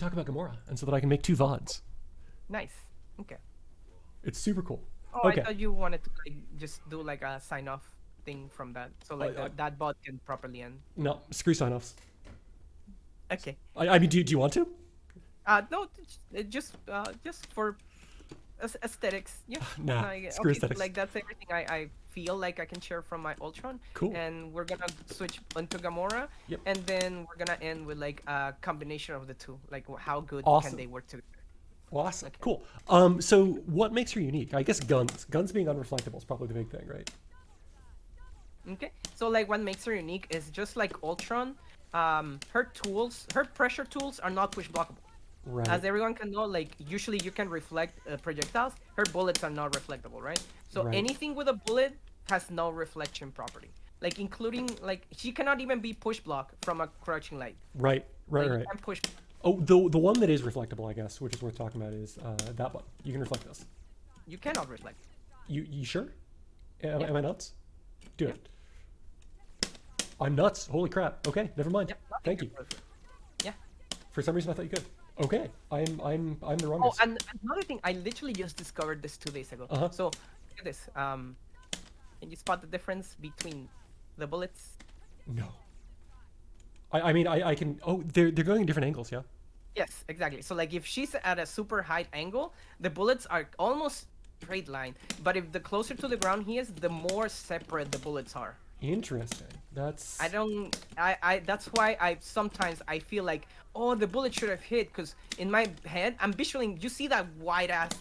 talk about Gamora, and so that I can make 2 VODs. Nice. Okay. It's super cool. Oh, I Okay. thought you wanted to like just do like a sign off thing from that, so like I, that bot can properly end. no, screw sign-offs. Okay. I mean, do you want to? No, just for aesthetics. Yeah. Nah, screw Okay. So aesthetics. like that's everything I feel like I can share from my Ultron, Cool. and we're gonna switch onto Gamora, Yep. and then we're gonna end with like a combination of the two, like how good can Awesome. they work together. Awesome. Okay. Cool. So what makes her unique? I guess guns. Guns being unreflectable is probably the big thing, right? Okay. So like what makes her unique is just like Ultron, her tools, her pressure tools are not push blockable. Right. As everyone can know, like usually you can reflect projectiles. Her bullets are not reflectable, right? So Right. anything with a bullet has no reflection property. Like including like she cannot even be push block from a crouching light. Right. Right. Like you Right. can push. Oh, the one that is reflectable, I guess, which is worth talking about, is that one. You can reflect this. You cannot reflect. You sure? Am, Yeah. am I nuts? Do Yeah. it. I'm nuts. Holy crap. Okay, never mind. Yeah. Nothing Thank can you. reflect. Yeah. For some reason, I thought you could. Okay, I'm the Oh, wrongest. and another thing, I literally just discovered this 2 days ago. Uh huh. So look at this. Can you spot the difference between the bullets? No. I mean I can. Oh, they're going in different angles. Yeah. Yes, exactly. So like if she's at a super high angle, the bullets are almost straight line. But if the closer to the ground he is, the more separate the bullets are. Interesting. That's. I don't I that's why I sometimes I feel like, oh, the bullet should have hit, because in my head I'm visualing, you see that wide ass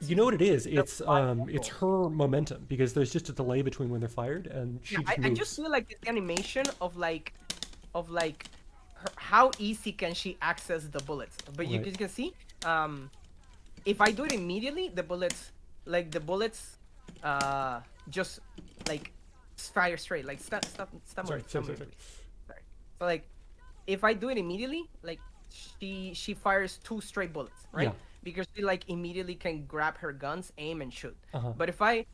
You know what it is? the wide It's angle. her momentum because there's just a delay between when they're fired and Yeah, she just I just moves. feel like the animation of like how easy can she access the bullets. But Right. you can see, if I do it immediately, the bullets, uh, just like fire straight. Like stop Sorry. moving, Sorry. stop Sorry. moving, Sorry. please. Sorry. So like, if I do it immediately, like she fires 2 straight bullets, Yeah. right? Because she like immediately can grab her guns, aim, and shoot. Uh huh. But if I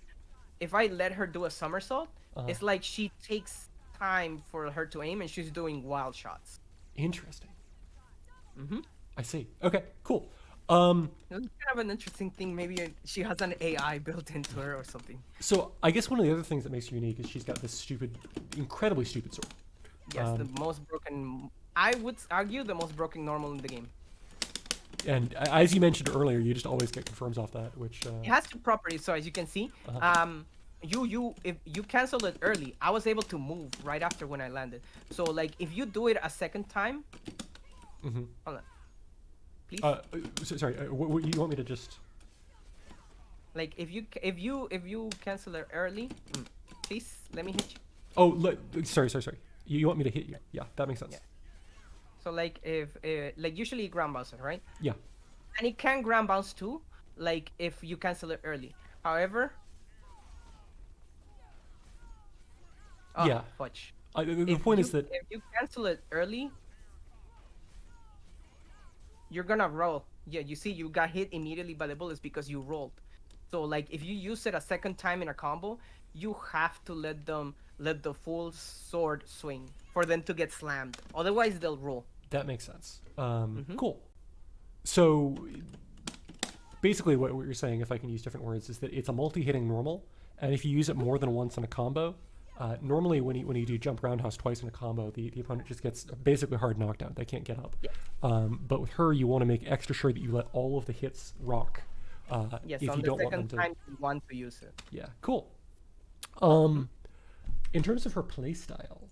let her do a somersault, Uh huh. it's like she takes time for her to aim, and she's doing wild shots. Interesting. Mm-hmm. I see. Okay. Cool. Um. It's kind of an interesting thing. Maybe she has an AI built into her or something. So I guess one of the other things that makes her unique is she's got this stupid, incredibly stupid sword. Yes, the most broken. I would argue the most broken normal in the game. And as you mentioned earlier, you just always get confirms off that, which. It has 2 properties, so as you can see, Uh-huh. if you cancel it early, I was able to move right after when I landed. So like if you do it a second time, Mm-hmm. hold on, please. Sorry. What, you want me to just? Like if you cancel it early, please let me hit you. Oh, sorry. You want me to hit you? Yeah, that makes sense. Yeah. So like if like usually ground bounces, right? Yeah. And it can ground bounce too, like if you cancel it early. However, oh, Yeah. fudge. The point is that. If you cancel it early, you're gonna roll. Yeah, you see, you got hit immediately by the bullets because you rolled. So like if you use it a second time in a combo, you have to let the full sword swing for them to get slammed. Otherwise, they'll roll. That makes sense. Mm-hmm. Cool. So basically, what you're saying, if I can use different words, is that it's a multi-hitting normal, and if you use it more than once in a combo, normally when you do jump roundhouse twice in a combo, the opponent just gets basically hard knockdown. They can't get up. Yeah. But with her, you want to make extra sure that you let all of the hits rock. Yes, If on you the don't want them second to. time you want to use it. Yeah. Cool. In terms of her playstyle,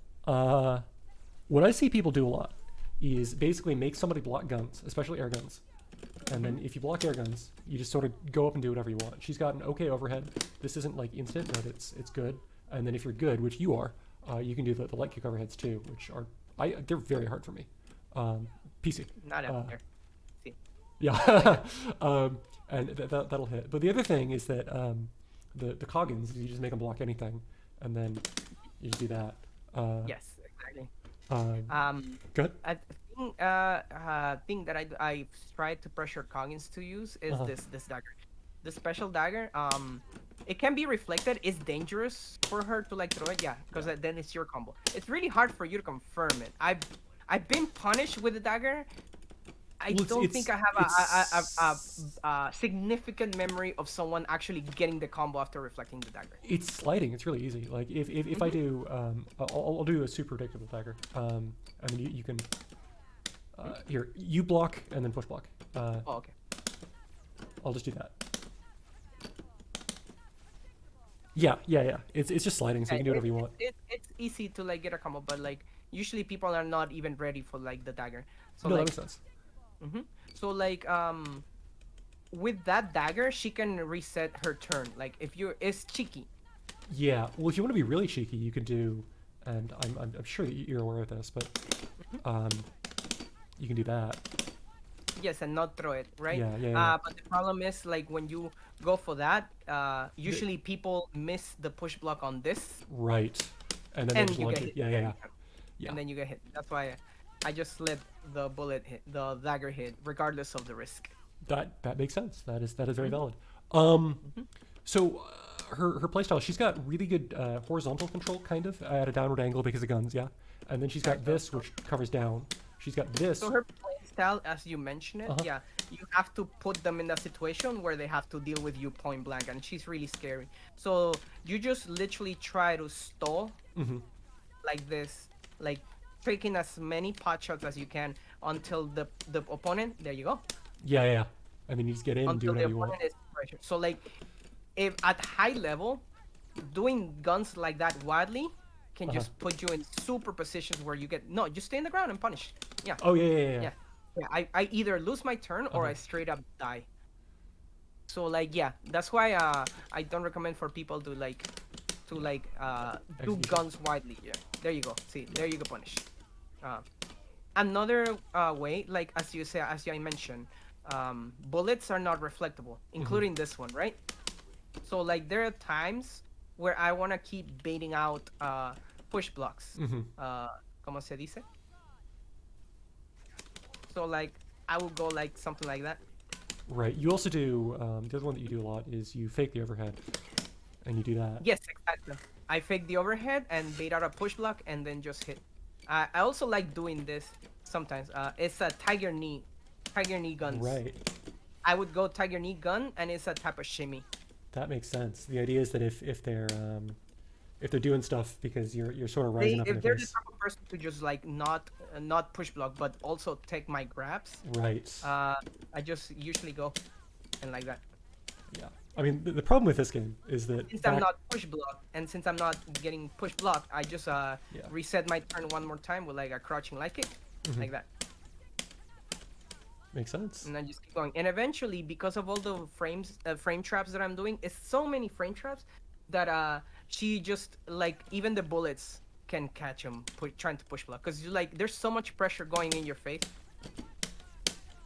what I see people do a lot is basically make somebody block guns, especially air guns. And then if you block air guns, you just sort of go up and do whatever you want. She's got an okay overhead. This isn't like instant, but it's good. And then if you're good, which you are, you can do the light kick overheads too, which are they're very hard for me. PC. Not out there. See. Yeah. And that'll hit. But the other thing is that the Coggins, you just make them block anything, and then you just do that. Yes, exactly. Good. I thing that I've tried to pressure Coggins to use is Uh-huh. this dagger, the special dagger. It can be reflected. It's dangerous for her to like throw it, yeah, because then it's your combo. It's really hard for you to confirm it. I've been punished with the dagger. I Well, don't think I have it's a significant memory of someone actually getting the combo after reflecting the dagger. it's sliding. It's really easy. Like if I do, I'll do a super predictable dagger. And then you can here you block and then push block. Oh, okay. I'll just do that. Yeah. It's just sliding, so you can do whatever you want. It's easy to like get a combo, but like usually people are not even ready for like the dagger. So No, that like, makes sense. so like with that dagger, she can reset her turn. Like if you're, it's cheeky. Yeah. Well, if you want to be really cheeky, you can do, and I'm sure that you're aware of this, but um, you can do that. Yes, and not throw it, right? Yeah. But the problem is like when you go for that, usually people miss the push block on this, Right. And then they and just you launch get it. hit. Yeah. And then you get hit. That's why I just let the bullet hit, the dagger hit, regardless of the risk. That makes sense. That is very Mhm. valid. Mhm. So her playstyle, she's got really good horizontal control, kind of at a downward angle because of guns, yeah. And then she's got Correct. this, which covers down. She's got this. So her play style, as you mentioned it, Uh-huh. yeah, you have to put them in a situation where they have to deal with you point blank, and she's really scary. So you just literally try to stall Mm-hmm. like this, like taking as many pot shots as you can until the opponent. There you go. Yeah. And then you just get in and do Until the whatever you want. opponent is pressure. So like, if at high level, doing guns like that wildly can Uh-huh. just put you in super positions where you get no, just stay in the ground and punish. Yeah. Oh yeah. Yeah. Yeah, I either lose my turn or Uh-huh. I straight up die. So like yeah, that's why I don't recommend for people to like do Execution. guns widely. Yeah. There you go. See, there you go punish. Uh, Another way, like as I mentioned, bullets are not reflectable, including this one, right? So like there are times where I want to keep baiting out push blocks. Mm-hmm. ¿Cómo se dice? So like I will go like something like that. Right. You also do the other one that you do a lot is you fake the overhead, and you do that. Yes, exactly. I fake the overhead and bait out a push block and then just hit. I also like doing this sometimes. It's a tiger knee guns. Right. I would go tiger knee gun and it's a type of shimmy. That makes sense. The idea is that if they're doing stuff because you're sort of rising up in If their they're the face. type of person to just like not push block but also take my grabs, Right. I just usually go and like that. Yeah. I mean, the problem with this game is that Since I'm not push block and since I'm not getting push block, I just reset my turn one more time with like a crouching light kick, like that. makes sense. And I just keep going. And eventually, because of all the frame traps that I'm doing, it's so many frame traps that she just like even the bullets can catch him trying to push block because you like there's so much pressure going in your face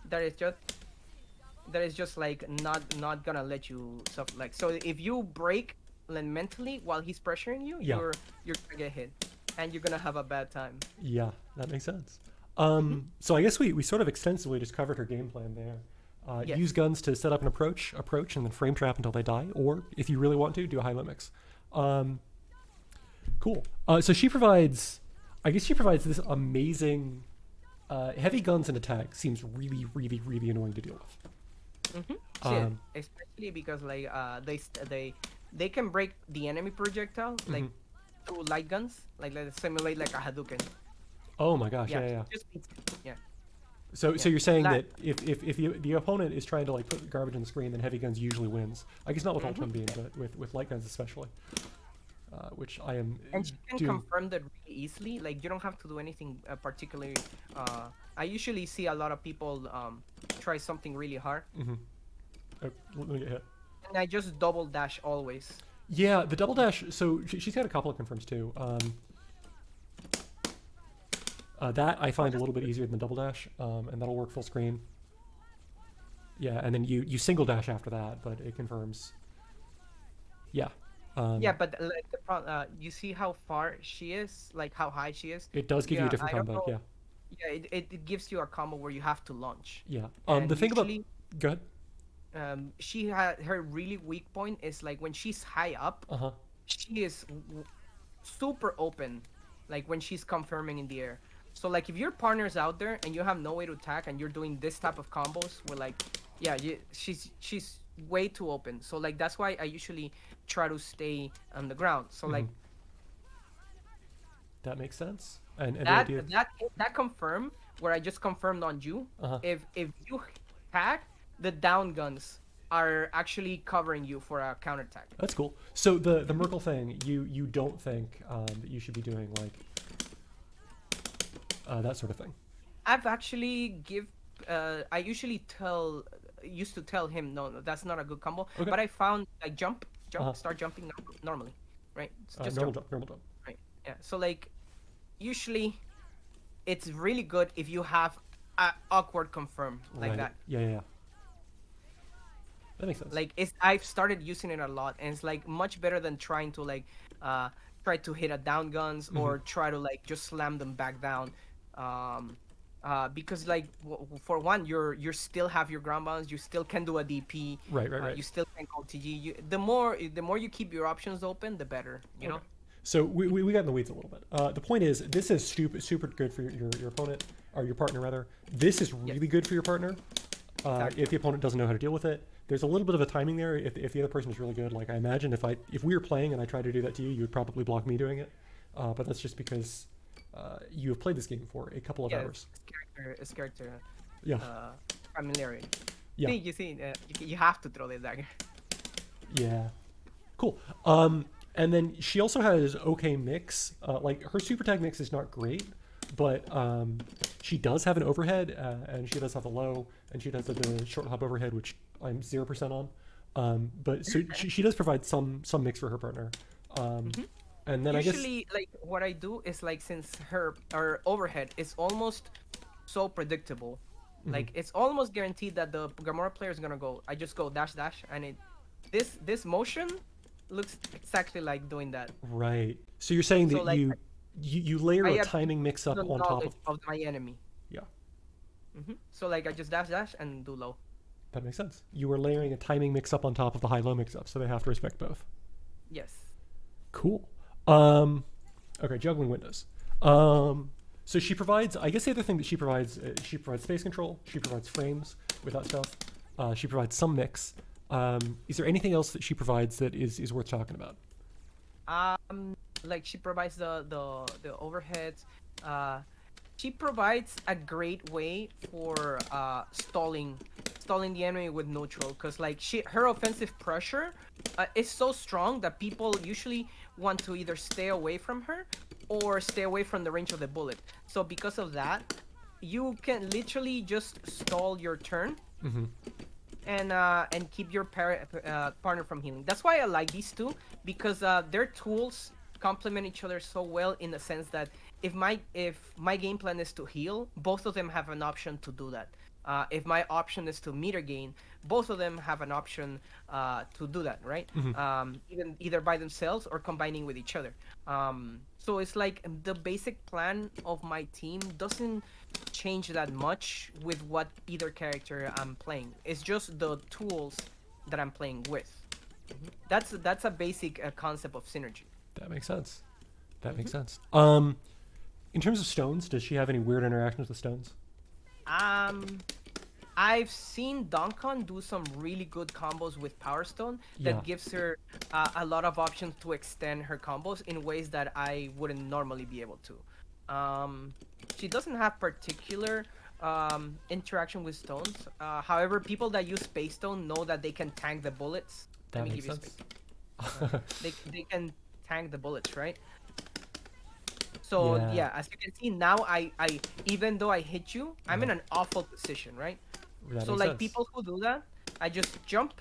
that is just like not gonna let you suffer. Like so, if you break like, mentally while he's pressuring you, Yeah. you're gonna get hit, and you're gonna have a bad time. Yeah, that makes sense. So I guess we sort of extensively just covered her game plan there. Yes. Use guns to set up an approach, and then frame trap until they die, or if you really want to, do a high limit mix. Cool. So she provides this amazing heavy guns and attack seems really annoying to deal with. Shit. Especially because like they can break the enemy projectile like through light guns, like simulate like a Hadouken. Oh my gosh, yeah. Yeah. So you're saying La- that if the opponent is trying to like put garbage on the screen, then heavy guns usually wins. I guess not with Ultimate Beam, but with light guns especially, which I am. And she can doing. confirm that really easily. Like you don't have to do anything particularly. I usually see a lot of people try something really hard, Oh, let me get hit. and I just double dash always. Yeah, the double dash. So she's got a couple of confirms too. That I find a little bit easier than the double dash, and that'll work full screen. Yeah, and then you single dash after that, but it confirms. Yeah. Yeah, but like you see how far she is, like how high she is. It does give you a different I don't combo. know. Yeah. Yeah, it gives you a combo where you have to launch. Yeah. And The thing about. usually, Go ahead. she had her really weak point is like when she's high up, she is super open, like when she's confirming in the air. So like if your partner's out there and you have no way to attack and you're doing this type of combos where like she's way too open. So like that's why I usually try to stay on the ground. So like That makes sense. And the that idea. that that confirm where I just confirmed on you. Uh-huh. If you hack, the down guns are actually covering you for a counterattack. That's cool. So the Merkle thing, you don't think that you should be doing like that sort of thing. I've actually I usually used to tell him no, that's not a good combo. Okay. But I found like jump, Uh-huh. start jumping normally, right? Just Normal jump, jump, normal jump. right? Yeah. So like usually it's really good if you have a awkward confirm like Right. that. Yeah. That makes sense. Like I've started using it a lot, and it's like much better than trying to like try to hit a down guns or try to like just slam them back down. Um, because like for one, you still have your ground bounds, you still can do a DP, Right. you still can go TG. The more you keep your options open, the better. You know. Okay. So we got in the weeds a little bit. The point is, this is super good for your opponent, or your partner rather. This is really good for your partner. Exactly. If the opponent doesn't know how to deal with it, there's a little bit of a timing there. If the other person is really good, like I imagine if we were playing and I tried to do that to you, you would probably block me doing it. But that's just because you have played this game for a couple of hours. It's character Yeah. familiarity. Yeah. See, you see, you have to throw the dagger. Yeah. Cool. And then she also has okay mix. Like her super tag mix is not great, but she does have an overhead, and she does have a low, and she does have the short hop overhead, which I'm 0% on. But so she does provide some mix for her partner. And then Usually, like what I do is like since her overhead is almost so predictable, like it's almost guaranteed that the Gamora player is gonna go. I just go dash dash, and this motion looks exactly like doing that. right. So you're saying So that like you layer I a have timing mix up the on top knowledge of. of my enemy. Yeah, So like I just dash dash and do low. that makes sense. You are layering a timing mix up on top of the high low mix up, so they have to respect both. Yes. Cool. Okay, juggling windows. So she provides, I guess the other thing that she provides space control. She provides frames with that stuff. She provides some mix. Is there anything else that she provides that is worth talking about? Like she provides the overheads. She provides a great way for stalling the enemy with neutral, because like her offensive pressure is so strong that people usually want to either stay away from her or stay away from the range of the bullet. So because of that, you can literally just stall your turn and keep your partner from healing. That's why I like these two, because their tools complement each other so well, in the sense that if my game plan is to heal, both of them have an option to do that. If my option is to meter gain, both of them have an option to do that, right? Either by themselves or combining with each other. So it's like the basic plan of my team doesn't change that much with what either character I'm playing. It's just the tools that I'm playing with. That's a basic concept of synergy. That makes sense. That makes sense. In terms of stones, does she have any weird interactions with stones? I've seen Donkon do some really good combos with Power Stone that Yeah. gives her a lot of options to extend her combos in ways that I wouldn't normally be able to. She doesn't have particular interaction with stones. However, people that use Space Stone know that they can tank the bullets. That Let me makes give you sense. space. They can tank the bullets, right? So yeah, as you can see now, I even though I hit you, I'm in an awful position, right? That So makes like sense. people who do that, I just jump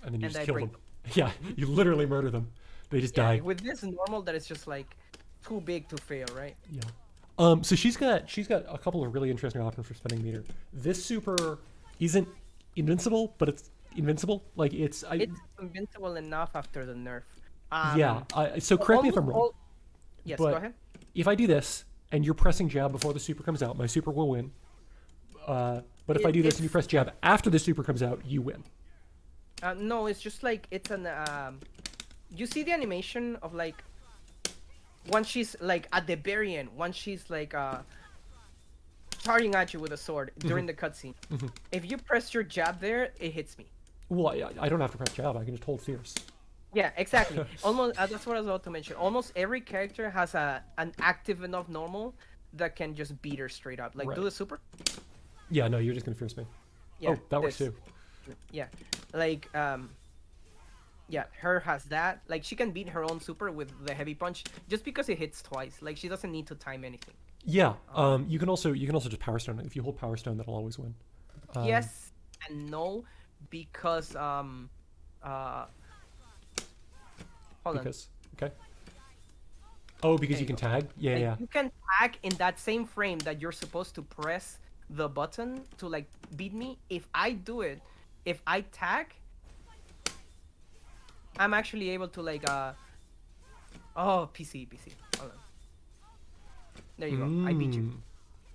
And then you and just I kill break them. Yeah, you literally murder them. They just die. with this normal that it's just like too big to fail, right? Yeah. So she's got a couple of really interesting options for spending meter. This super isn't invincible, but it's invincible. Like it's invincible enough after the nerf. yeah. So correct me if I'm wrong. Yes, but go ahead. if I do this and you're pressing jab before the super comes out, my super will win. But if I do this and you press jab after the super comes out, you win. No, it's just like it's an you see the animation of like once she's like at the very end, once she's like charging at you with a sword during the cutscene. If you press your jab there, it hits me. Well, I don't have to press jab. I can just hold fierce. Yeah, exactly. Almost that's what I was about to mention. Almost every character has an active enough normal that can just beat her straight up. Like do Right. the super. Yeah, no, you're just gonna fierce me. Yeah, Oh, that works this. too. Yeah, like yeah, her has that. Like she can beat her own super with the heavy punch just because it hits twice. Like she doesn't need to time anything. Yeah. You can also just power stone it. If you hold power stone, that'll always win. Yes and no, because uh hold on. Because okay. Oh, because There you you can go. tag. Yeah, Like yeah. you can tag in that same frame that you're supposed to press the button to like beat me. If I do it, if I tag, I'm actually able to like oh PC. Hold on. There you go. I beat you.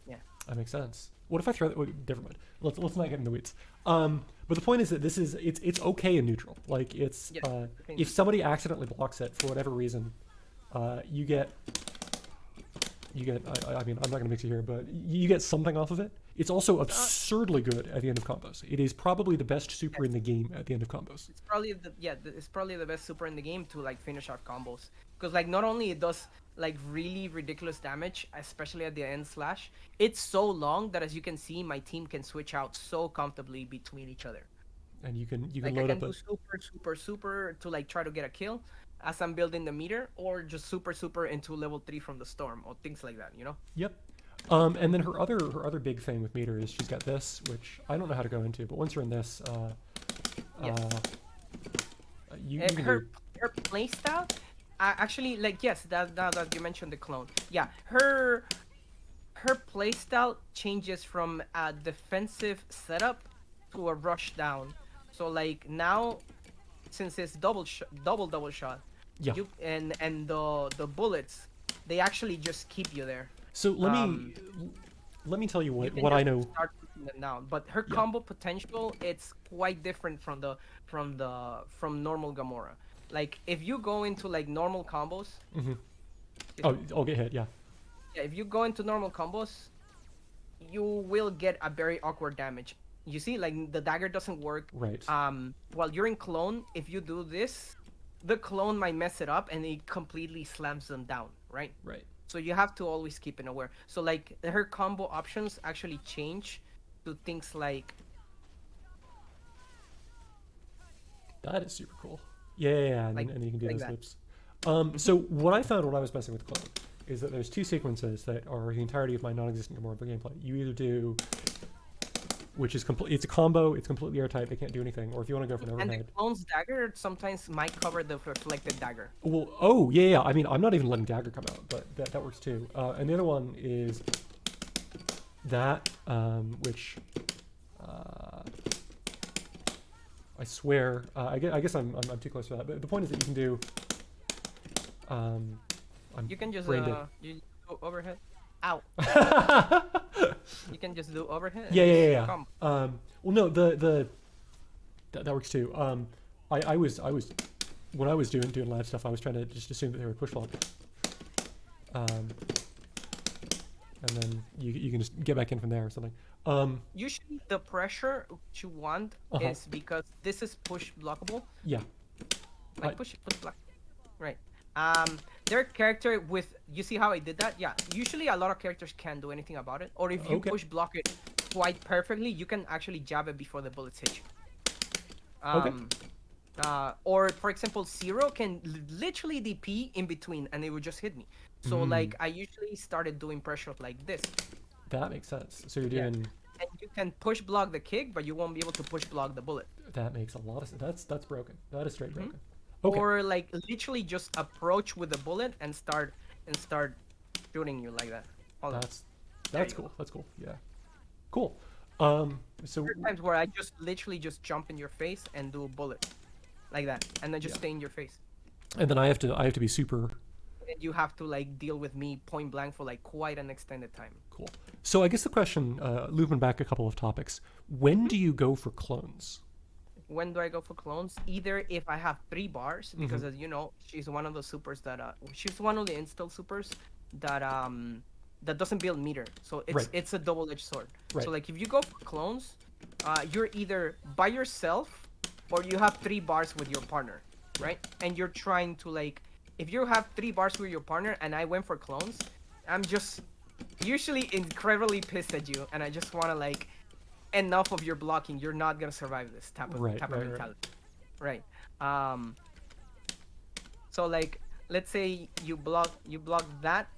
Yeah. That makes sense. What if I throw that? Wait, never mind. Let's not get in the weeds. But the point is that this is it's okay in neutral. Like it's Yeah. if somebody accidentally blocks it for whatever reason, you get I mean I'm not gonna mix it here, but you get something off of it. It's also absurdly good at the end of combos. It is probably the best super in the game at the end of combos. It's probably it's probably the best super in the game to like finish off combos, because like not only it does like really ridiculous damage, especially at the end slash, it's so long that as you can see my team can switch out so comfortably between each other. And you can Like I load can up a do super to like try to get a kill as I'm building the meter, or just super into level 3 from the storm or things like that, you know? Yep. And then her other big thing with meter is she's got this, which I don't know how to go into, but once you're in this, Yes. you And can her do her playstyle, actually, like yes, that now that you mentioned the clone, yeah, her playstyle changes from a defensive setup to a rush down. So like now, since it's double shot, yeah. you and the bullets, they actually just keep you there. So Um, let me tell you you can what I just know. start putting them down. But her Yeah. combo potential, it's quite different from normal Gamora. Like if you go into like normal combos, Oh, I'll get hit. Yeah. yeah, if you go into normal combos, you will get a very awkward damage. You see, like the dagger doesn't work. Right. While you're in clone, if you do this, the clone might mess it up and it completely slams them down, right? Right. So you have to always keep it aware. So like her combo options actually change to things like That is super cool. Yeah, and, like and you can do like those that. loops. So what I found when I was messing with Clone is that there's two sequences that are the entirety of my non-existent Gamora gameplay. You either do, which is complete. It's a combo. It's completely airtight. They can't do anything. Or if you want to go for an And the overhead. clone's dagger sometimes might cover the reflected dagger. Well, oh yeah. I mean, I'm not even letting dagger come out, but that works too. And the other one is that, which I swear, I guess I'm too close for that. But the point is that you can do. I'm You can just brain dead. you do overhead. Ow. You can just do overhead. and Yeah. just combo. Well, no, that works too. I was when I was doing lab stuff, I was trying to just assume that they were push block. And then you can just get back in from there or something. Usually the pressure you want is because this is push blockable. Yeah. Like push block. Right. Their character with you see how I did that? Yeah. Usually a lot of characters can't do anything about it. Or if you Okay. push block it quite perfectly, you can actually jab it before the bullets hit you. Okay. Or for example, Zero can literally DP in between and it would just hit me. So like I usually started doing pressure like this. That makes sense. So you're Yeah. doing And you can push block the kick, but you won't be able to push block the bullet. that makes a lot of sense. That's broken. That is straight broken. Okay. Or like literally just approach with the bullet and start shooting you like that. Hold on. That's you cool. That's cool. Yeah. Cool. So There are times where I just literally just jump in your face and do a bullet like that, and then just Yeah. stay in your face. and then I have to be super And you have to like deal with me point blank for like quite an extended time. cool. So I guess the question, looping back a couple of topics, when do you go for clones? when do I go for clones? Either if I have 3 bars, because as you know, she's one of the supers that she's one of the install supers that that doesn't build meter. So Right. it's a double-edged sword. Right. So like if you go for clones, you're either by yourself or you have 3 bars with your partner, right? And you're trying to like, if you have 3 bars with your partner and I went for clones, I'm just usually incredibly pissed at you, and I just want to like, enough of your blocking. You're not gonna survive this type of Right, type right, of right. mentality, right? Um, so like, let's say you block that.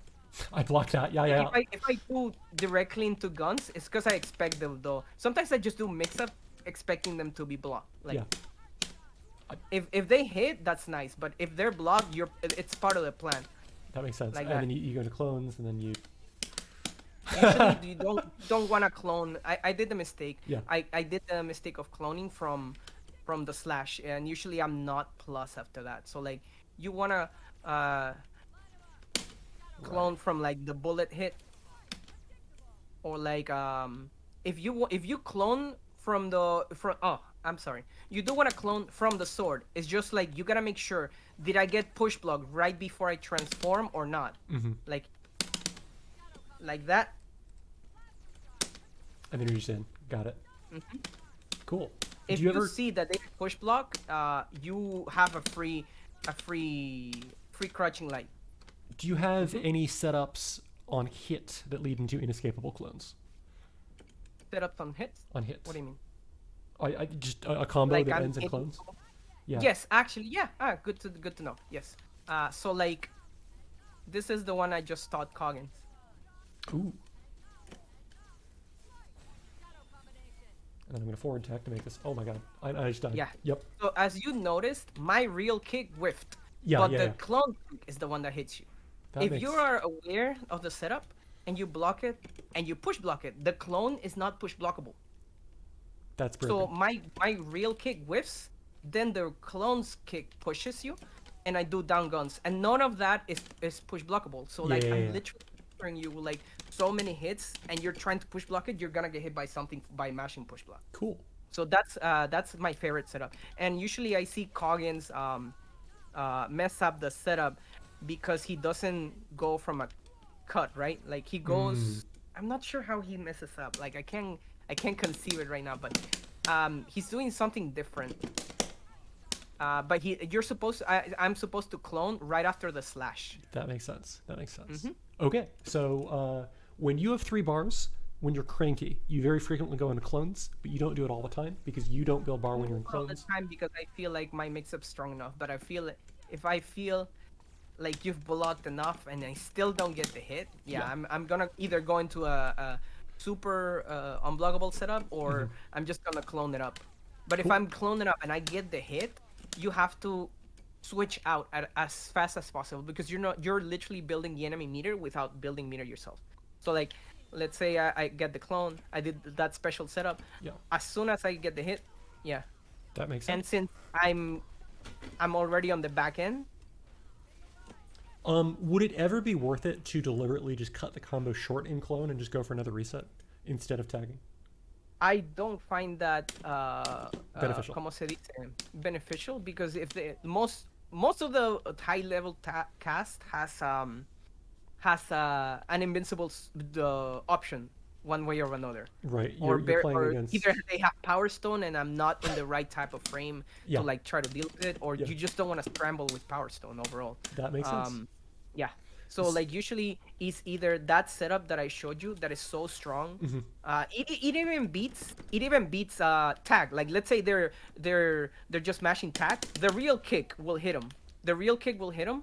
I blocked that. Yeah, Like yeah, if I do directly into guns, it's because I expect them though. Sometimes I just do mix up, expecting them to be blocked. Like yeah. if they hit, that's nice. But if they're blocked, it's part of the plan. That makes sense. Like And that. then you go to clones, and then you. Usually you don't want to clone. I did the mistake. Yeah. I did the mistake of cloning from the slash, and usually I'm not plus after that. So like you wanna clone from like the bullet hit, or like if you clone from oh, I'm sorry, you do want to clone from the sword. It's just like you gotta make sure, did I get push block right before I transform or not? Like that. And then you're just in. Got it. Cool. If Do you you ever? see that they push block, you have a free crouching light. Do you have any setups on hit that lead into inescapable clones? Setups on hits. On hit. What do you mean? I just a combo Like that I'm ends in hitting clones. Yeah. Yes, actually, yeah. Good to know. Yes. So like, this is the one I just taught Coggins. Ooh. And then I'm gonna forward tech to make this. Oh my god. I just died. Yeah. Yep. So as you noticed, my real kick whiffed, Yeah, but yeah, the yeah. clone kick is the one that hits you. That If makes. you are aware of the setup and you block it and you push block it, the clone is not push blockable. That's So broken. my real kick whiffs, then the clone's kick pushes you, and I do down guns, and none of that is push blockable. So like Yeah. I'm literally offering you like so many hits, and you're trying to push block it, you're gonna get hit by something by mashing push block. Cool. So that's my favorite setup, and usually I see Coggins mess up the setup because he doesn't go from a cut, right? Like he goes. I'm not sure how he messes up. Like I can't conceive it right now, but he's doing something different. But I'm supposed to clone right after the slash. That makes sense. That makes sense. Okay. So when you have 3 bars, when you're cranky, you very frequently go into clones, but you don't do it all the time because you don't build bar when you're in All the clones. time because I feel like my mix-up's strong enough. But I feel if I feel like you've blocked enough and I still don't get the hit, Yeah. I'm gonna either go into a super unblockable setup, or I'm just gonna clone it up. But if Cool. I'm cloning up and I get the hit, you have to switch out as fast as possible, because you're literally building the enemy meter without building meter yourself. So like, let's say I get the clone, I did that special setup. Yeah. As soon as I get the hit, yeah. That makes And sense. since I'm already on the back end, Would it ever be worth it to deliberately just cut the combo short in clone and just go for another reset instead of tagging? I don't find that Beneficial. como se dice, beneficial, because if the most of the high level cast has an invincible the option one way or another. Right. Or, You're playing or against. either they have Power Stone and I'm not in the right type of frame Yeah. to like try to deal with it, or Yeah. you just don't want to scramble with Power Stone overall. That makes sense. Yeah. So like usually it's either that setup that I showed you that is so strong. It even beats tag. Like let's say they're just mashing tag. The real kick will hit him. The real kick will hit him,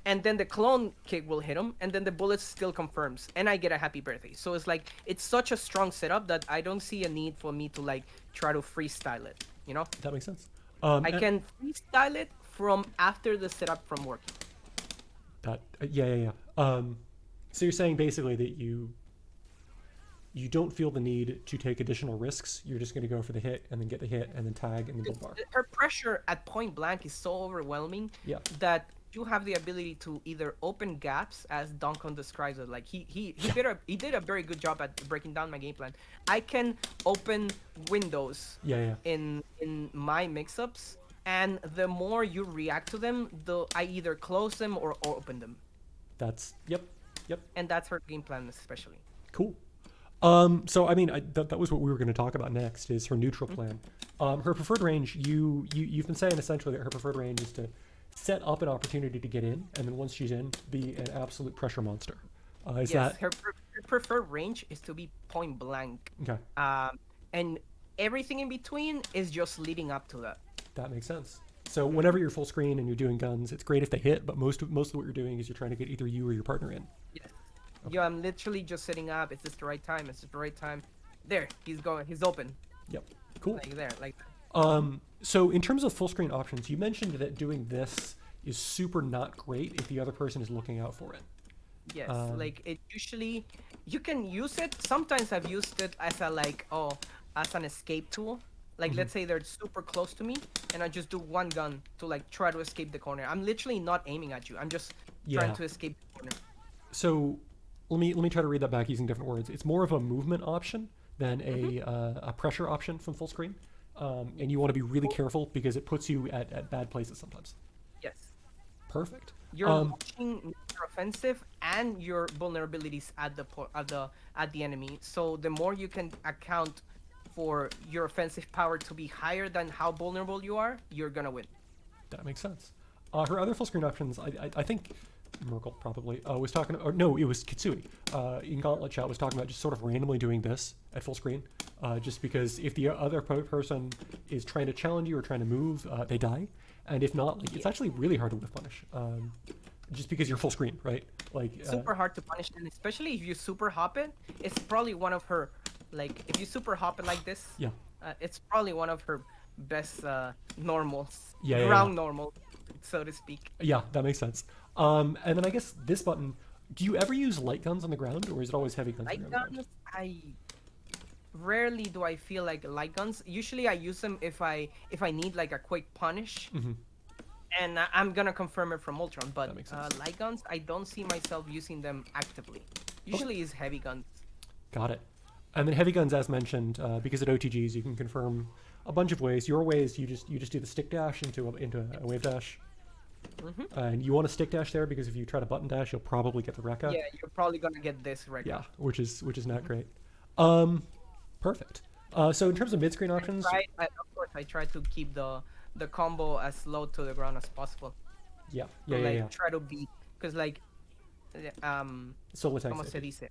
and then the clone kick will hit him, and then the bullet still confirms, and I get a happy birthday. So it's like it's such a strong setup that I don't see a need for me to like try to freestyle it. You know, That makes sense. I can freestyle it from after the setup from working. That yeah. So you're saying basically that you don't feel the need to take additional risks. You're just going to go for the hit and then get the hit and then tag and then build bar. Her pressure at point blank is so overwhelming Yeah. that you have the ability to either open gaps, as Duncan describes it. Like he did a very good job at breaking down my game plan. I can open windows Yeah, yeah. in my mix-ups, and the more you react to them, the I either close them or open them, That's yep, yep. and that's her game plan especially. Cool. So I mean, that was what we were going to talk about next is her neutral plan. Her preferred range, you've been saying essentially that her preferred range is to set up an opportunity to get in, and then once she's in, be an absolute pressure monster. Is Yes, that her preferred range is to be point blank, okay? and everything in between is just leading up to that. That makes sense. So whenever you're full screen and you're doing guns, it's great if they hit, but most of what you're doing is you're trying to get either you or your partner in. Yes. Yeah, I'm literally just setting up. Is this the right time? Is this the right time? There, he's going. He's open. Yep. Cool. Like there, like. So in terms of full screen options, you mentioned that doing this is super not great if the other person is looking out for it. Yes, like it usually, you can use it. Sometimes I've used it as a as an escape tool. Like let's say they're super close to me, and I just do one gun to like try to escape the corner. I'm literally not aiming at you. I'm just trying Yeah. to escape the corner. So let me try to read that back using different words. It's more of a movement option than a pressure option from full screen, and you want to be really careful because it puts you at bad places sometimes. Yes. Perfect. You're watching your offensive and your vulnerabilities at the enemy. So the more you can account for your offensive power to be higher than how vulnerable you are, you're gonna win. That makes sense. Her other full screen options, I think Merkel probably was talking, or no, it was Kitsui in Gauntlet Chat was talking about just sort of randomly doing this at full screen, just because if the other person is trying to challenge you or trying to move, they die, and if not, like it's actually really hard to whiff punish, just because you're full screen, right? Like Super hard to punish, and especially if you super hop it, it's probably one of her, like if you super hop it like this, yeah, it's probably one of her best normals, Yeah, ground yeah. normal, so to speak. Yeah, that makes sense. And then I guess this button, do you ever use light guns on the ground, or is it always heavy guns on Light the ground? guns, I rarely do I feel like light guns. Usually I use them if I need like a quick punish, and I'm gonna confirm it from Ultron. But That makes sense. light guns, I don't see myself using them actively. Usually is heavy guns. Got it. And then heavy guns, as mentioned, because at OTGs you can confirm a bunch of ways. Your way is you just do the stick dash into a wave dash, and you want to stick dash there because if you try to button dash, you'll probably get the Rekka. Yeah, you're probably gonna get this right. Yeah, which is not great. Perfect. So in terms of mid screen options, Of course, I try to keep the combo as low to the ground as possible. yeah, To, yeah, yeah, like yeah. try to be, because like Solo tag como se save.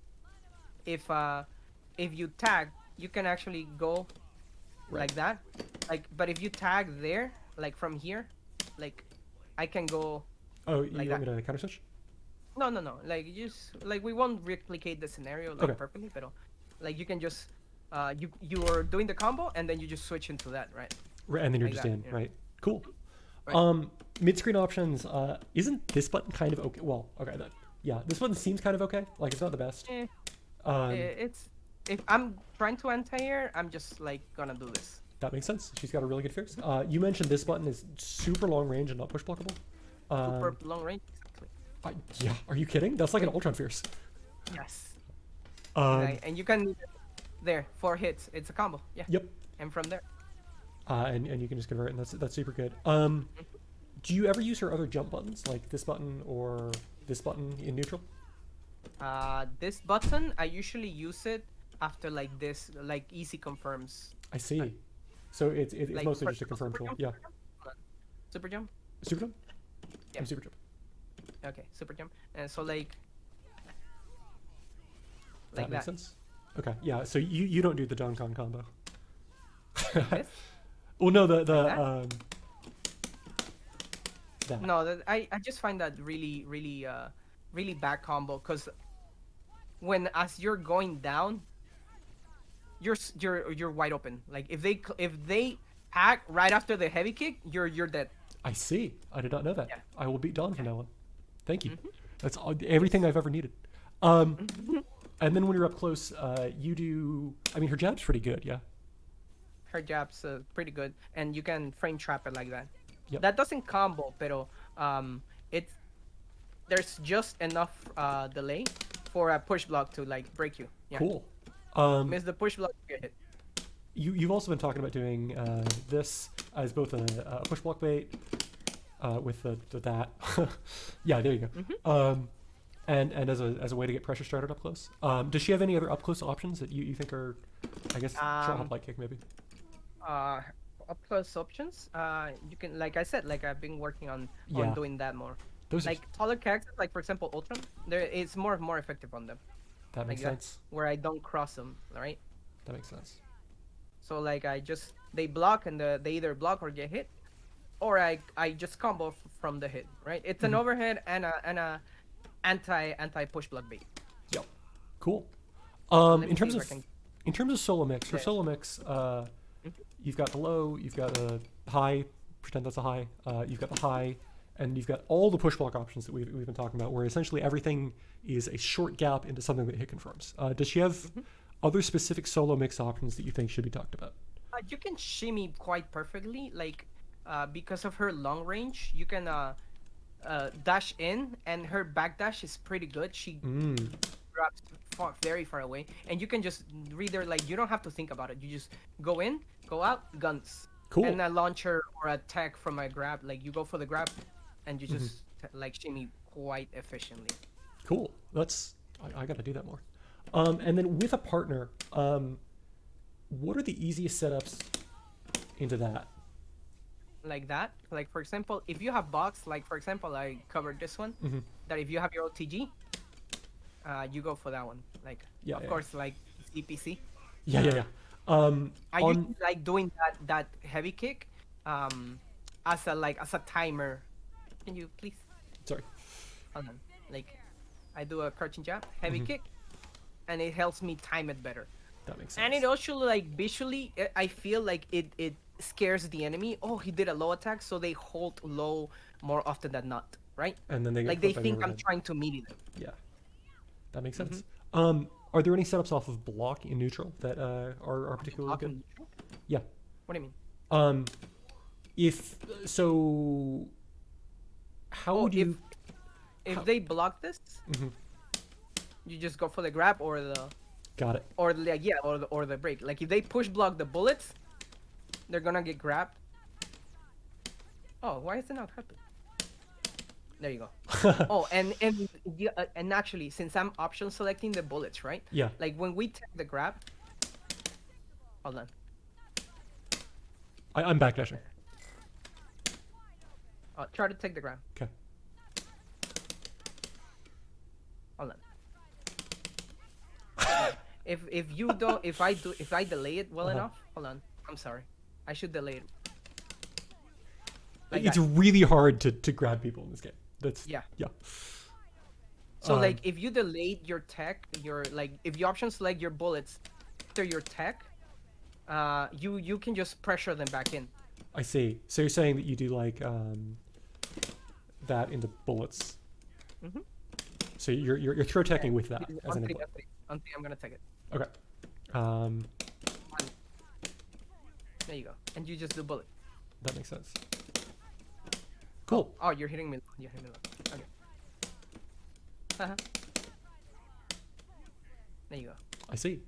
dice, if you tag, you can actually go Right. like that, like, but if you tag there, like from here, like I can go. Oh, you Like want that. me to counter switch? No, like just like we won't replicate the scenario like Okay. perfectly, but like you can just you are doing the combo and then you just switch into that, right? Right, and then you're Like just that, in, yeah. right? Cool. Right. Mid screen options. Isn't this button kind of okay? Well, okay, then. Yeah, this button seems kind of okay. Like it's not the best. Eh, Um, it's if I'm trying to anti-air, I'm just like gonna do this. That makes sense. She's got a really good fierce. You mentioned this button is super long range and not push blockable. Super long range, exactly. Yeah, are you kidding? That's like an Ultron fierce. Yes. Um, And you can there 4 hits. It's a combo. Yeah. Yep. And from there, and you can just convert, and that's super good. Do you ever use her other jump buttons, like this button or this button in neutral? this button I usually use it after like this, like easy confirms. I see. So it's Like mostly for just a confirm super tool. jump, Yeah. Super jump. Super jump. Yeah. Super jump. Okay, super jump. And so like That makes that. sense. Okay. Yeah. So you don't do the Don Kong combo. This? Well, no, the that? that. No, I just find that really really bad combo, because when as you're going down, you're wide open. Like if they hack right after the heavy kick, you're dead. I see. I did not know that. Yeah. I will beat Don from now on. Thank you. That's everything I've ever needed. And then when you're up close, you do. I mean, her jab's pretty good. Yeah. Her jab's pretty good, and you can frame trap it like that. Yep. That doesn't combo, pero it's there's just enough delay for a push block to like break you. Yeah. Cool. Miss the push block, you get hit. You've also been talking about doing this as both a push block bait with the that. Yeah, there you go. And as a way to get pressure started up close. Does she have any other up close options that you think are, I guess, short hop light kick maybe? Up close options. You can, like I said, like I've been working on Yeah. doing that more. Those are, Like taller characters, like for example Ultron, there it's more effective on them. that makes Like that, sense. where I don't cross them, right? That makes sense. So like they block and they either block or get hit, or I just combo from the hit, right? It's an overhead and a anti push block bait. Yep. Cool. Let me In see terms if I of can. in terms of solo mix, for Yeah. solo mix, you've got the low, you've got a high, pretend that's a high, you've got the high, and you've got all the push block options that we've been talking about, where essentially everything is a short gap into something that hit confirms. Does she have other specific solo mix options that you think should be talked about? You can shimmy quite perfectly, like because of her long range, you can dash in, and her back dash is pretty good. She grabs very far away, and you can just read her, like you don't have to think about it. You just go in, go out, guns, Cool. and a launcher or attack from a grab. Like you go for the grab, and you just like shimmy quite efficiently. Cool. I got to do that more. And then with a partner, what are the easiest setups into that? Like that. Like for example, if you have box, like for example, I covered this one. That if you have your OTG, you go for that one. Like Yeah, of yeah. course, like CPC. Yeah. I usually like doing that heavy kick, as a timer. Can you please Sorry. hold on? Like, I do a crouching jab, heavy kick, and it helps me time it better. That makes sense. And it also like visually, I feel like it scares the enemy. Oh, he did a low attack, so they hold low more often than not, right? And then they get Like clipped they by the think I'm overhead. trying to melee them. Yeah, that makes sense. Are there any setups off of block in neutral that are particularly Block good? and neutral? Yeah. What do you mean? If so, how Oh, would you? if they block this, you just go for the grab or the Got it. or the, yeah, or the break. Like if they push block the bullets, they're gonna get grabbed. Oh, why is it not happening? There you go. Oh, and actually, since I'm option selecting the bullets, right? Yeah. Like when we take the grab. Hold on. I'm backdashing. Try to take the grab. Okay. Hold on. If you don't, if I delay it well enough, hold on. I'm sorry. I should delay it. Like It's that. really hard to grab people in this game. That's Yeah. Yeah. So like if you delayed your tech, if you option select your bullets after your tech, you can just pressure them back in. I see. So you're saying that you do like that in the bullets. So you're throw teching with that as an input. I'm gonna take it. Okay. There you go. And you just do bullet. That makes sense. Cool. Oh, you're hitting me. You're hitting me low. Okay. There you go. I see.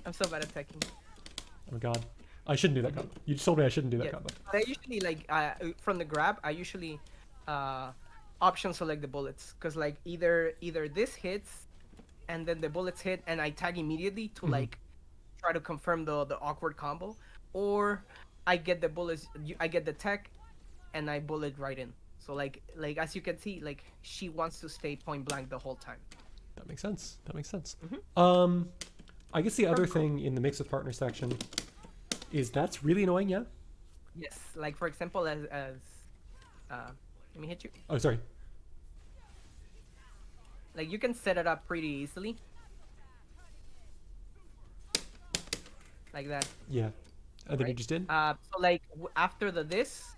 I'm so bad at taking. Oh god. I shouldn't do that combo. You just told me I shouldn't do that Yeah. combo. But I usually from the grab, I usually option select the bullets, because like either this hits and then the bullets hit and I tag immediately to like try to confirm the awkward combo, or I get the bullets, I get the tech and I bullet right in. So like as you can see, like she wants to stay point blank the whole time. That makes sense. That makes sense. I guess the other thing in the mix with partner section is that's really annoying, yeah? Yes, like for example, as let me hit you. Oh, sorry. Like you can set it up pretty easily. Like that. Yeah. And then you Right. just did? So like after this,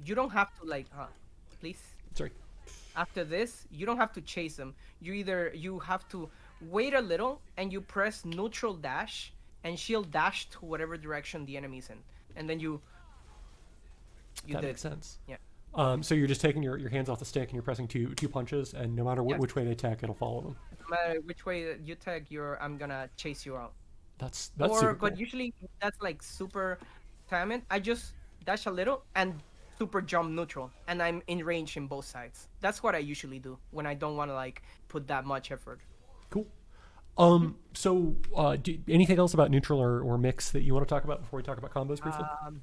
you don't have to like, please. Sorry. After this, you don't have to chase them. You have to wait a little and you press neutral dash, and she'll dash to whatever direction the enemy's in, and then you You That did. makes sense. Yeah. So you're just taking your hands off the stick and you're pressing two punches, and no matter Yes. which way they attack, it'll follow them. No matter which way that you tag, I'm gonna chase you out. That's Or super but cool. usually that's like super timing. I just dash a little and super jump neutral, and I'm in range in both sides. That's what I usually do when I don't want to like put that much effort. Cool. So anything else about neutral or mix that you want to talk about before we talk about combos briefly? Um,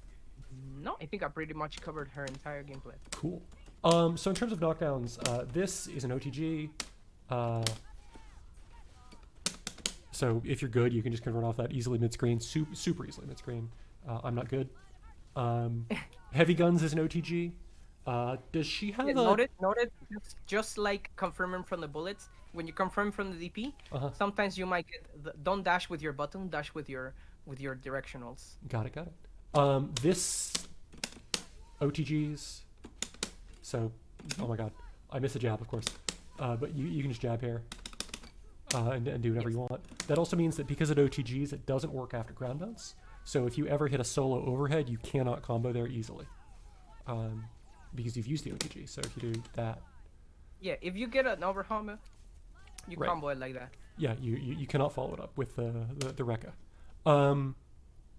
no, I think I pretty much covered her entire gameplay. Cool. So in terms of knockdowns, this is an OTG. Uh, so if you're good, you can just convert off that easily mid-screen, super easily mid-screen. I'm not good. Heavy guns is an OTG. Does she have Yeah, a? noted. Just like confirming from the bullets, when you confirm from the DP, Uh-huh. sometimes you might get don't dash with your button, dash with your directionals. Got it. Got it. This OTGs. So, oh my god, I miss a jab, of course. But you can just jab here and do whatever Yes. you want. That also means that because it OTGs, it doesn't work after ground bounce. So if you ever hit a solo overhead, you cannot combo there easily. Because you've used the OTG. So if you do that, Yeah, if you get an overhand, you Right. combo it like that. yeah, you cannot follow it up with the Rekka.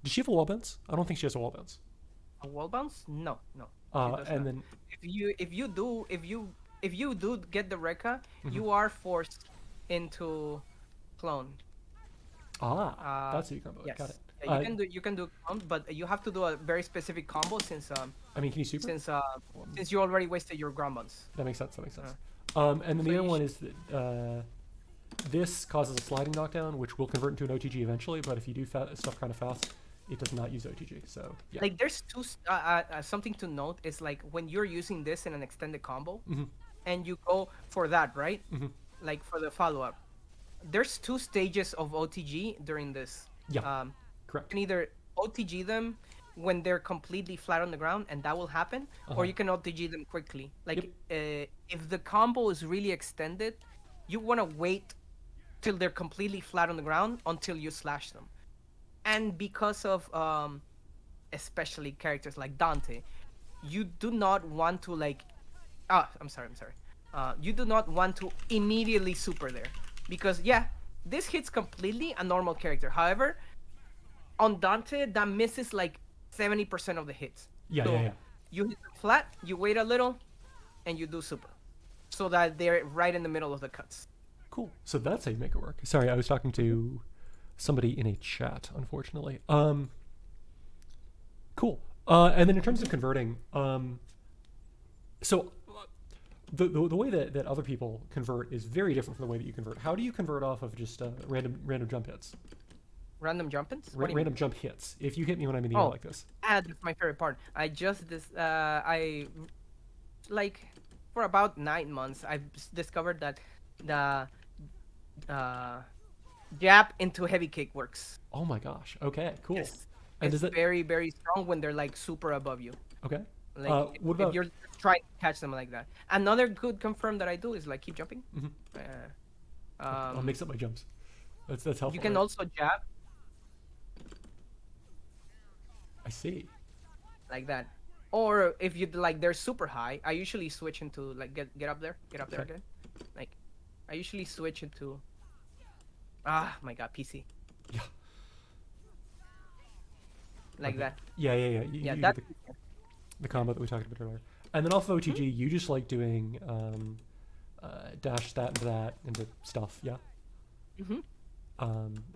Does she have a wall bounce? I don't think she has a wall bounce. A wall bounce? No, no. She does And not. then If you do get the Rekka, Mhm. you are forced into clone. That's how you combo it. Yes. Got it. Yeah, you can do clone, but you have to do a very specific combo I mean, can you super? since you already wasted your ground bounce. That makes sense. That makes sense. And then So the other you one is that this causes a sliding knockdown, which will convert into an OTG eventually. But if you do stuff kind of fast, it does not use OTG. So yeah. Like there's something to note is like when you're using this in an extended combo, Mhm. and you go for that, right? Mhm. Like for the follow up. There's two stages of OTG during this. Yeah. You Correct. can either OTG them when they're completely flat on the ground, and that will happen, Uh-huh. or you can OTG them quickly. Like Yep. if the combo is really extended, you want to wait till they're completely flat on the ground until you slash them. And because of especially characters like Dante, you do not want to like I'm sorry. You do not want to immediately super there because yeah, this hits completely a normal character. However, on Dante, that misses like 70% of the hits. Yeah. So Yeah. Yeah. you hit them flat, you wait a little, and you do super, so that they're right in the middle of the cuts. Cool. So that's how you make it work. Sorry, I was talking to somebody in a chat, unfortunately. Cool. And then in terms of converting, so the way that other people convert is very different from the way that you convert. How do you convert off of just random jump hits? Random jump-ins? What do you Random jump hits. If you hit me when I'm in the air like this. That's my favorite part. I like for about 9 months I've discovered that the jab into heavy kick works. Oh my gosh. Okay. Cool. Yes. And It's does it? very very strong when they're like super above you. Okay. Like What if about? you're trying to catch them like that. Another good confirm that I do is like keep jumping. Mhm. I'll Um, mix up my jumps. That's helpful. you can right? also jab I see. like that. Or if you like they're super high, I usually switch into like get up there Okay. again. Like I usually switch into my god, PC. Yeah. Like Okay. that. Yeah. You Yeah, get that the combo that we talked about earlier. And then off of OTG, you just like doing dash that into that into stuff. Yeah. Mhm.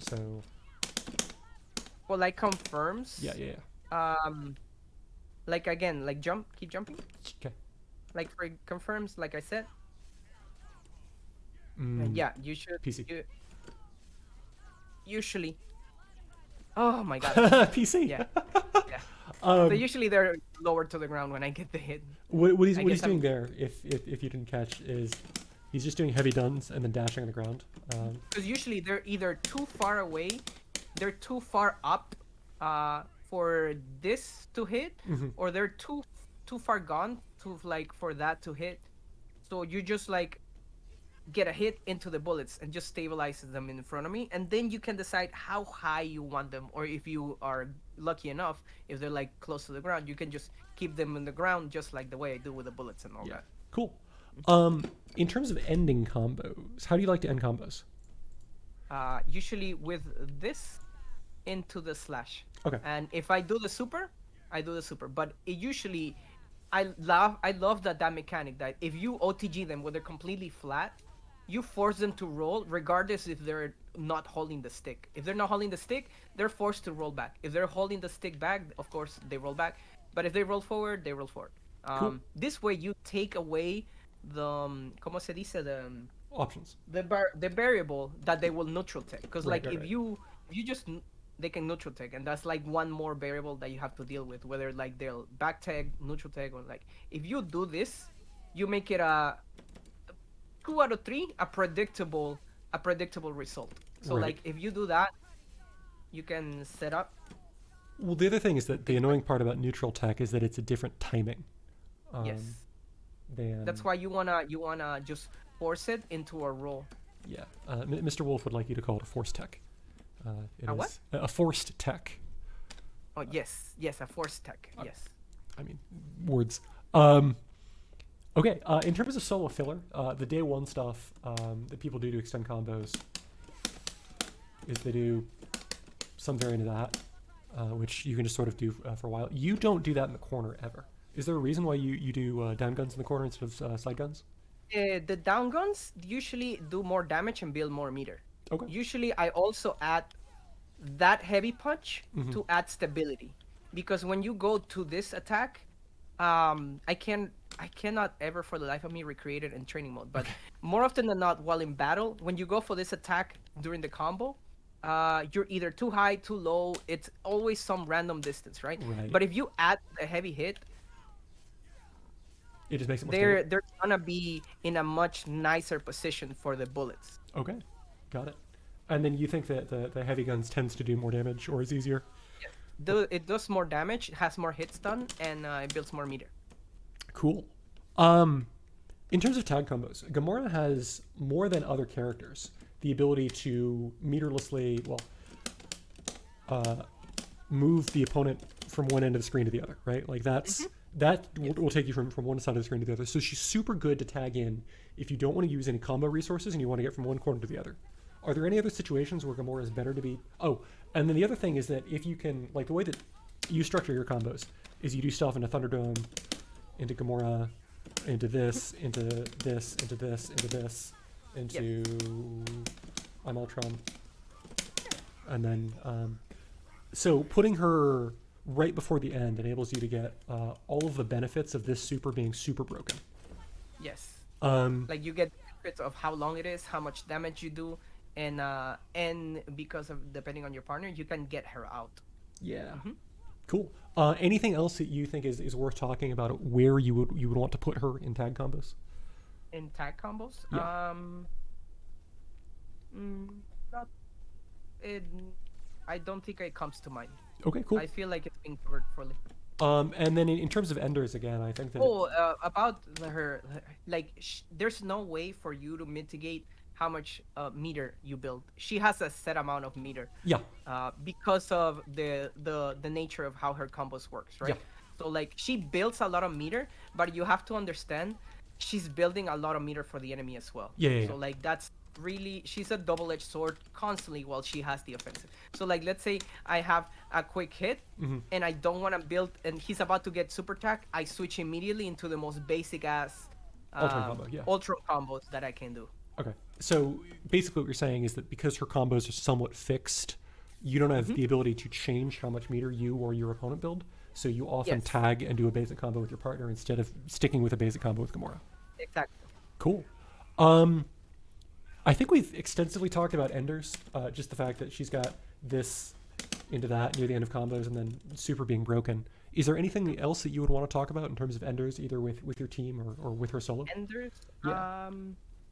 So Well, like confirms. yeah. Like again, like keep jumping. Okay. Like for confirms, like I said. Mm, Yeah, you should. PC. Usually. Oh my god. PC. Yeah. Yeah. Um, So usually they're lower to the ground when I get the hit. what I he's guess doing I'm- there, if you didn't catch, is he's just doing heavy duns and then dashing on the ground. Because usually they're either too far away, they're too far up, for this to hit, Mhm. or they're too far gone to like for that to hit. So you just like get a hit into the bullets and just stabilizes them in front of me, and then you can decide how high you want them, or if you are lucky enough, if they're like close to the ground, you can just keep them in the ground, just like the way I do with the bullets and all Yeah. that. Cool. In terms of ending combos, how do you like to end combos? Usually with this into the slash, Okay. and if I do the super, I do the super. But it usually, I love that mechanic that if you OTG them where they're completely flat, you force them to roll regardless if they're not holding the stick. If they're not holding the stick, they're forced to roll back. If they're holding the stick back, of course they roll back. But if they roll forward, they roll forward. Cool. This way you take away the ¿cómo se dice? Options. The variable that they will neutral tech, because Right, like right, right. if you just they can neutral tech, and that's like one more variable that you have to deal with, whether like they'll back tag, neutral tag, or like if you do this, you make it a 2 out of 3 a predictable result. So Right. like if you do that, you can set up. Well, the other thing is that the annoying part about neutral tech is that it's a different timing. Yes, Than that's why you wanna just force it into a roll. yeah. Mr. Wolf would like you to call it a force tech. It A is what? a forced tech. Oh yes, a force tech. Yes. I mean, words. Okay. In terms of solo filler, the day one stuff that people do to extend combos is they do some variant of that, which you can just sort of do for a while. You don't do that in the corner ever. Is there a reason why you do down guns in the corner instead of side guns? The down guns usually do more damage and build more meter. Okay. Usually, I also add that heavy punch Mm-hmm. to add stability, because when you go to this attack, I cannot ever for the life of me recreate it in training mode. But more often than not, while in battle, when you go for this attack during the combo, you're either too high, too low. It's always some random distance, right? Right. But if you add a heavy hit, It just makes it more stable. they're gonna be in a much nicer position for the bullets. Okay, got it. And then you think that the heavy guns tends to do more damage or is easier? It does more damage, has more hits done, and it builds more meter. Cool. In terms of tag combos, Gamora has more than other characters the ability to meterlessly, move the opponent from one end of the screen to the other, right? Like that will take you from one side of the screen to the other. So she's super good to tag in if you don't want to use any combo resources and you want to get from one corner to the other. Are there any other situations where Gamora is better to be? Oh, and then the other thing is that if you can, like the way that you structure your combos is you do stuff into Thunderdome, into Gamora, into this, into this, into this, into this, into I'm Ultron, and then so putting her right before the end enables you to get all of the benefits of this super being super broken. Yes. Um, Like you get benefits of how long it is, how much damage you do, and because of depending on your partner, you can get her out. yeah. Cool. Anything else that you think is worth talking about where you would want to put her in tag combos? In tag combos, Yeah. not it. I don't think it comes to mind. Okay, cool. I feel like it's being covered fully. And then in terms of enders again, I think that Oh, about like there's no way for you to mitigate how much meter you build. She has a set amount of meter. yeah, Because of the nature of how her combos works, right? Yeah. So like she builds a lot of meter, but you have to understand she's building a lot of meter for the enemy as well. Yeah. So like that's really she's a double-edged sword constantly while she has the offensive. So like let's say I have a quick hit and I don't want to build and he's about to get super attack, I switch immediately into the most basic ass Ultron combo, yeah. ultra combos that I can do. Okay. So basically what you're saying is that because her combos are somewhat fixed, you don't have the ability to change how much meter you or your opponent build. So you often Yes. tag and do a basic combo with your partner instead of sticking with a basic combo with Gamora. Exactly. Cool. I think we've extensively talked about enders, just the fact that she's got this into that near the end of combos and then super being broken. Is there anything else that you would want to talk about in terms of enders, either with your team or with her solo? Enders, Yeah.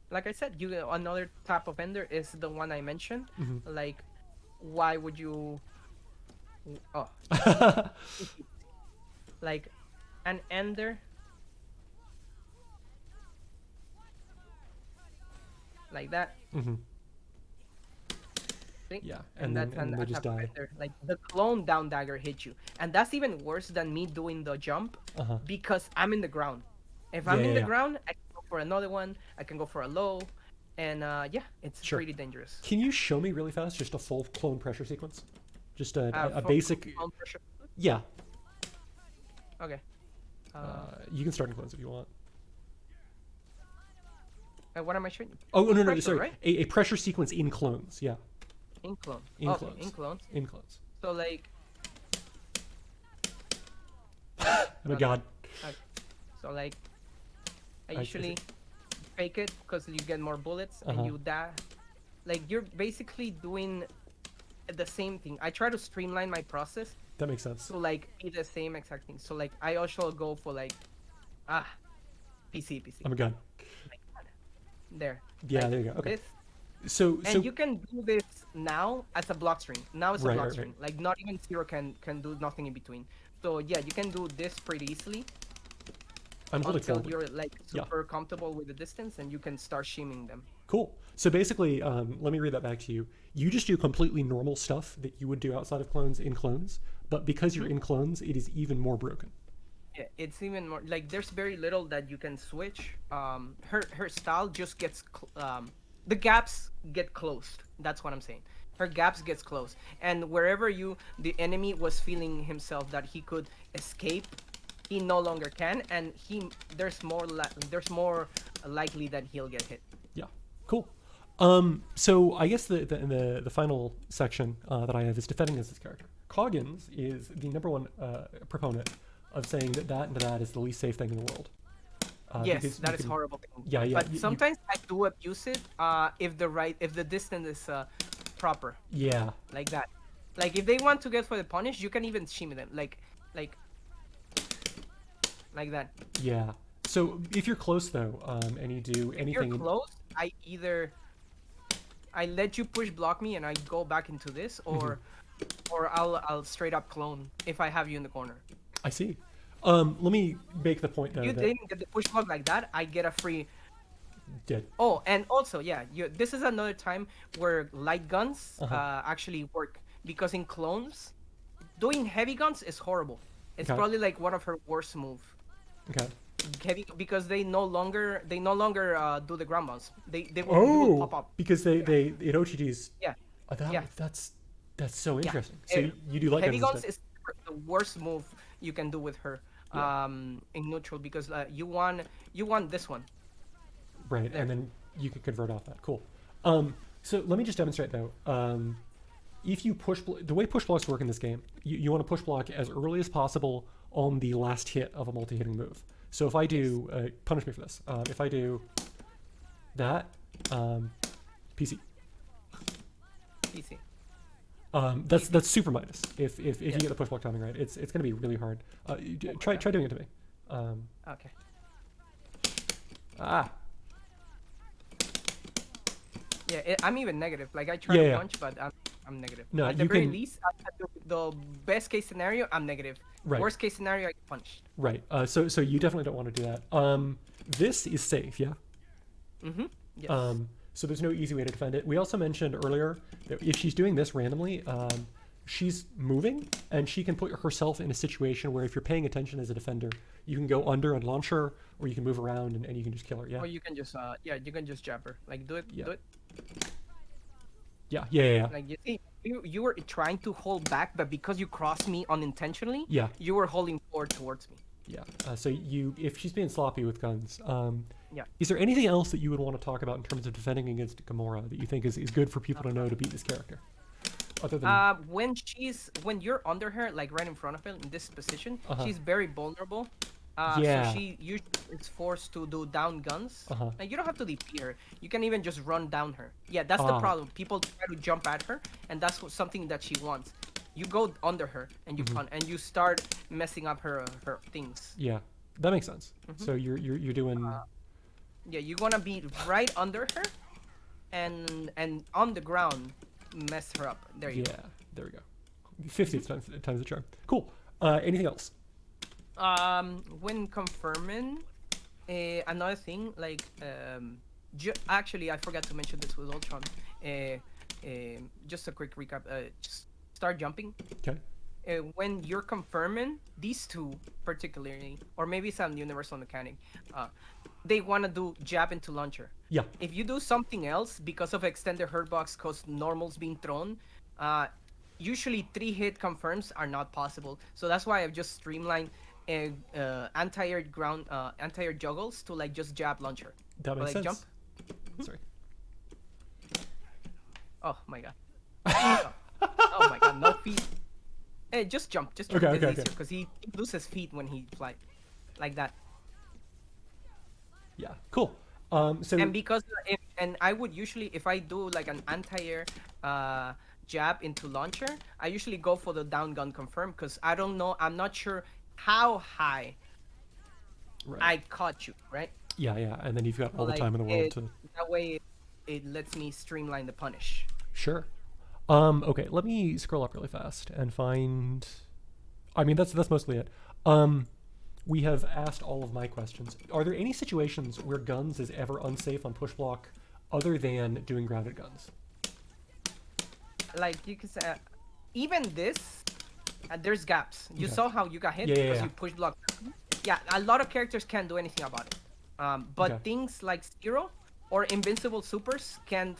like I said, another type of ender is the one I mentioned. Like, why would you? Oh, like an ender, like that. See? Yeah, And then that's they just a die. better, like the clone down dagger hit you, and that's even worse than me doing the jump Uh-huh. because I'm in the ground. If Yeah, I'm in yeah, the yeah. ground, I can go for another one. I can go for a low, and yeah, it's Sure. pretty dangerous. Can you show me really fast just a full clone pressure sequence? Just a For basic. clone pressure. Yeah. Okay. You can start in clones if you want. What am I showing you? Oh no, no, Pressure, sorry. right? A pressure sequence in clones. Yeah, In clone. in Okay, clones. in clones. In clones. So like, Oh my okay, god. okay. So like, I I see. usually fake it because you get more bullets Uh-huh. and you die. Like you're basically doing the same thing. I try to streamline my process That makes sense. to like be the same exact thing. So like I also go for like ah PC. Oh my god. Like that. There. Yeah, Like there you go. Okay. this. So And you can do this now as a block string. Now it's a Right, block right, string. Like not even zero can do nothing in between. So yeah, you can do this pretty easily I'm holding until forward. you're like Yeah. super comfortable with the distance and you can start shimming them. Cool. So basically, let me read that back to you. You just do completely normal stuff that you would do outside of clones in clones, but because you're in clones, it is even more broken. Yeah, it's even more like there's very little that you can switch. Her style just gets the gaps get closed. That's what I'm saying. Her gaps gets closed, and wherever the enemy was feeling himself that he could escape, he no longer can, and there's more likely that he'll get hit. Yeah. Cool. So I guess the final section that I have is defending as this character. Coggins is the number one proponent of saying that and that is the least safe thing in the world. Yes, because that you is can- horrible thing. Yeah, yeah. But sometimes I do abuse it if the distance is proper. Yeah. Like that. Like if they want to get for the punish, you can even shimmy them. Like that. Yeah. So if you're close though, and you do If anything, you're close, I let you push block me and I go back into this, or I'll straight up clone if I have you in the corner. I see. Let me make the point though You that didn't get the push block like that, I get a free. did. Oh, and also, yeah, this is another time where light guns actually work because in clones, doing heavy guns is horrible. It's Okay. probably like one of her worst move. Okay. Heavy because they no longer do the ground bounce. They will pop up. Because they in OTGs. Yeah. Oh, that's so interesting. Yeah. So you do like Heavy guns guns instead. is the worst move you can do with her Yeah. in neutral because you want this one. Right, There. and then you can convert off that. Cool. So let me just demonstrate though. If you the way push blocks work in this game, you want to push block as early as possible on the last hit of a multi-hitting move. So if I do, punish me for this. If I do that, PC. Easy. That's super minus. If you get the push block timing right, it's gonna be really hard. Try doing it to me. Okay. Ah. Yeah, I'm even negative. Like I try Yeah, to yeah. punch, but I'm negative. No, at the you very can- least, at the best case scenario, I'm negative. Right. Worst case scenario, I get punched. Right. So you definitely don't want to do that. This is safe, yeah. Mm-hmm. Yes. So there's no easy way to defend it. We also mentioned earlier that if she's doing this randomly, she's moving and she can put herself in a situation where if you're paying attention as a defender, you can go under and launch her, or you can move around and you can just kill her. Yeah. Or you can just you can just jab her. Like do it. Yeah. Do it. Yeah. Like you see, you were trying to hold back, but because you crossed me unintentionally, Yeah. you were holding forward towards me. Yeah. So if she's being sloppy with guns, Yeah. is there anything else that you would want to talk about in terms of defending against Gamora that you think is good for people to know to beat this character? Other than When you're under her, like right in front of her in this position, Uh-huh. she's very vulnerable. Yeah. So she usually is forced to do down guns. Uh-huh. And you don't have to defeat her. You can even just run down her. Yeah, that's the Ah. problem. People try to jump at her, and that's something that she wants. You go under her and you punt, and you start messing up her things. yeah, that makes sense. So you're doing Yeah, you're gonna be right under her, and on the ground, mess her up. There you yeah. There we go. 50 times the charm. Cool. Anything else? go. When confirming, another thing like actually I forgot to mention this with Ultron. just a quick recap. Just start jumping. Okay. When you're confirming these two particularly, or maybe some universal mechanic, they want to do jab into launcher. Yeah. If you do something else because of extended hurt box, cause normals being thrown, usually 3-hit confirms are not possible. So that's why I've just streamlined anti-air ground, anti-air juggles to like just jab launcher. That makes like sense. jump. Sorry. Oh my god. Oh my god, no feet. Hey, just jump. Just jump. Okay. Because he loses feet when he fly, like that. Yeah. Cool. So. And because and I would usually, if I do like an anti-air jab into launcher, I usually go for the down gun confirm because I don't know, I'm not sure how high Right. I caught you, right? Yeah. And then you've got all the Like, time in the world to. that way it lets me streamline the punish. Sure. Okay, let me scroll up really fast and find. I mean, that's mostly it. We have asked all of my questions. Are there any situations where guns is ever unsafe on push block, other than doing grounded guns? Like you can say, even this, there's gaps. You Okay. saw how you got hit Yeah, because yeah. you push block. Yeah, a lot of characters can't do anything about it. But Okay. things like Zero or Invincible Supers can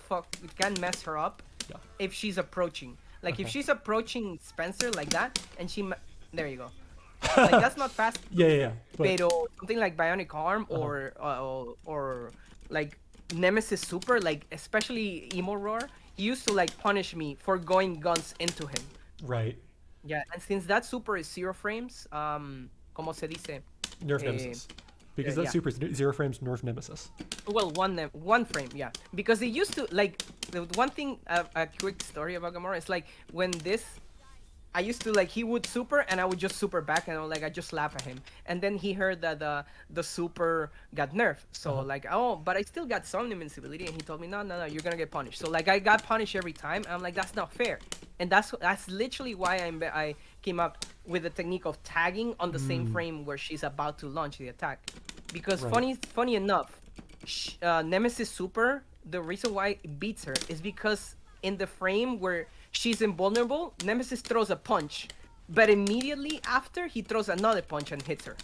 mess her up. Yeah. If she's approaching, like if Okay. she's approaching Spencer like that, and there you go. Like that's not fast. Yeah. But, Pero something like Bionic Arm or like Nemesis Super, like especially Emo Roar, he used to like punish me for going guns into him. right. Yeah, and since that super is 0 frames, como se dice? Nerf Eh, Nemesis. Because that yeah. super is 0 frames Nerf Nemesis. Well, one frame, yeah. Because they used to like the one thing. A quick story about Gamora is like when this, I used to like he would super and I would just super back and I just laugh at him. And then he heard that the super got nerfed. So like but I still got some invincibility and he told me no, you're gonna get punished. So like I got punished every time. And I'm like that's not fair. And that's literally why I came up with the technique of tagging on the same frame where she's about to launch the attack. Because Right. funny enough, Nemesis Super, the reason why it beats her is because in the frame where she's invulnerable, Nemesis throws a punch, but immediately after he throws another punch and hits her,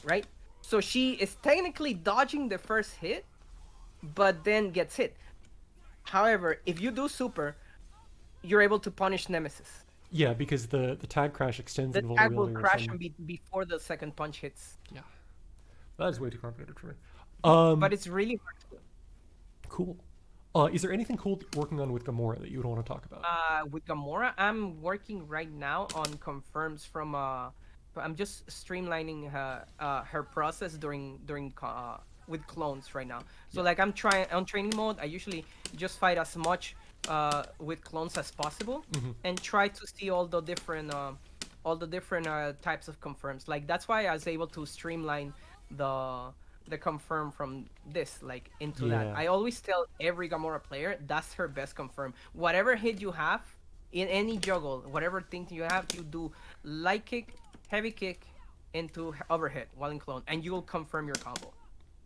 right? So she is technically dodging the first hit, but then gets hit. However, if you do super, you're able to punish Nemesis. Yeah, because the tag crash extends The tag will invulnerability or crash something. before the second punch hits. Yeah. That is way too complicated for me. But it's really hard to do. Cool. Is there anything cool working on with Gamora that you would want to talk about? With Gamora, I'm working right now on confirms from I'm just streamlining her process during with clones right now. So like I'm trying on training mode. I usually just fight as much with clones as possible and try to see all the different types of confirms. Like that's why I was able to streamline the confirm from this like into that. Yeah. I always tell every Gamora player that's her best confirm. Whatever hit you have in any juggle, whatever thing you have, you do light kick, heavy kick into overhead while in clone, and you will confirm your combo.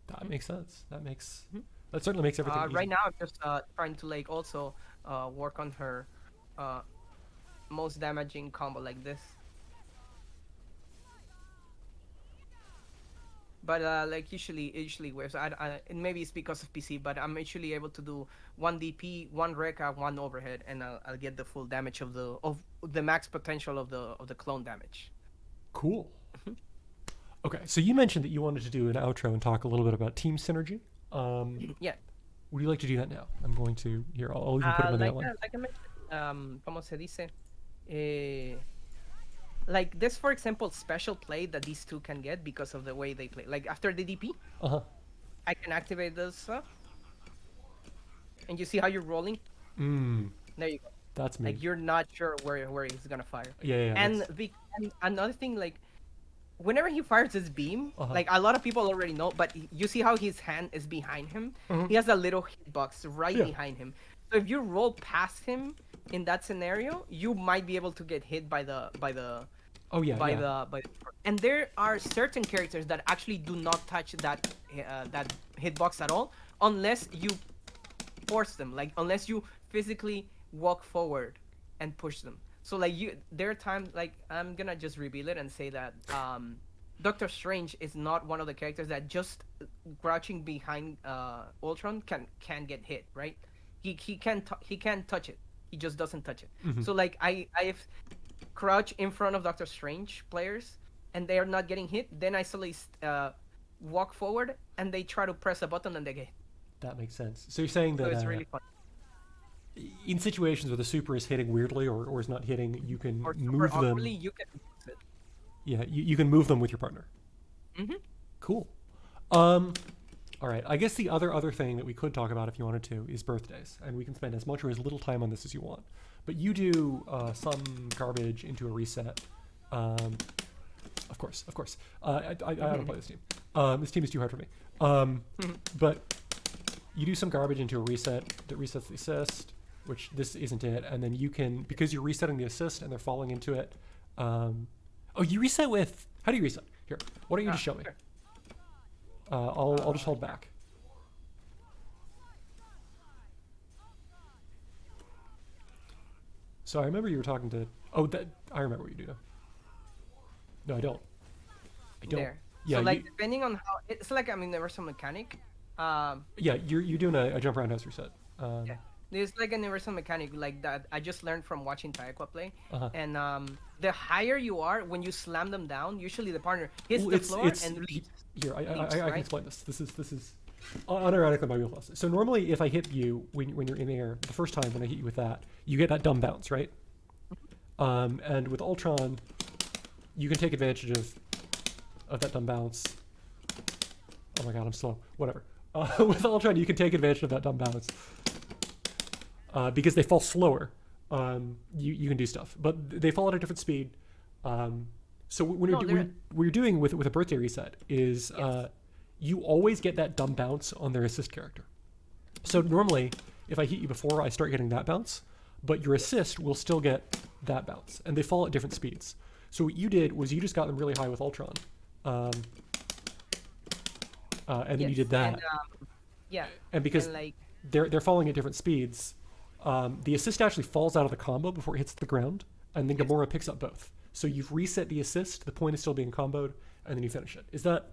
That makes sense. That certainly makes everything easy. Right now, I'm just trying to like also work on her most damaging combo like this. But like usually waves. And maybe it's because of PC, but I'm usually able to do 1 DP, 1 Rekka, 1 overhead, and I'll get the full damage of the max potential of the clone damage. Cool. Okay, so you mentioned that you wanted to do an outro and talk a little bit about team synergy. Yeah. Would you like to do that now? I'm going to here. I'll even put it in the outline. Like I mentioned, como se dice, like this, for example, special play that these two can get because of the way they play. Like after the DP, I can activate this stuff, and you see how you're rolling. There you go. That's me. Like you're not sure where he's gonna fire. Yeah. And another thing, like whenever he fires his beam, like a lot of people already know, but you see how his hand is behind him. He has a little hitbox right behind him. So if you roll past him in that scenario, you might be able to get hit by the and there are certain characters that actually do not touch that hitbox at all unless you force them, like unless you physically walk forward and push them. So like there are times like I'm gonna just reveal it and say that Doctor Strange is not one of the characters that just crouching behind Ultron can get hit, right? He can touch it. He just doesn't touch it. Mm-hmm. So like I've crouch in front of Doctor Strange players and they are not getting hit, then I slowly walk forward and they try to press a button and they get hit. That makes sense. So you're saying So that it's really fun. in situations where the super is hitting weirdly or is not hitting, you can Or super move them. awkwardly, you can use it. Yeah, you can move them with your partner. Mm-hmm. Cool. All right. I guess the other thing that we could talk about if you wanted to is birthdays, and we can spend as much or as little time on this as you want. But you do some garbage into a reset. Of course. I don't play this team. This team is too hard for me. But you do some garbage into a reset that resets the assist, which this isn't it, and then you can, because you're resetting the assist and they're falling into it. Oh, you reset with, how do you reset? Here, why don't you just show me? Sure. I'll just hold back. So I remember you were talking to, I remember what you do now. No, I don't. There. Yeah, so like depending on how it's like I'm in the universal mechanic. yeah, you're doing a jump roundhouse reset. Yeah. There's like a universal mechanic like that I just learned from watching Taekwa play. Uh-huh. And the higher you are, when you slam them down, usually the partner hits the floor and leaves. Here, I Leaves, can right? explain this. This is unironically my wheelhouse. So normally, if I hit you when you're in the air, the first time when I hit you with that, you get that dumb bounce, right? And with Ultron, you can take advantage of that dumb bounce. Oh my god, I'm slow. Whatever. With Ultron, you can take advantage of that dumb bounce. Because they fall slower, you can do stuff. But they fall at a different speed. So when you're doing with a birthday reset is you always get that dumb bounce on their assist character. So normally, if I hit you before, I start getting that bounce, but your assist will still get that bounce, and they fall at different speeds. So what you did was you just got them really high with Ultron, and then you did that. And, yeah. And because like they're falling at different speeds, the assist actually falls out of the combo before it hits the ground, and then Gamora picks up both. So you've reset the assist, the point is still being comboed, and then you finish it. Is that?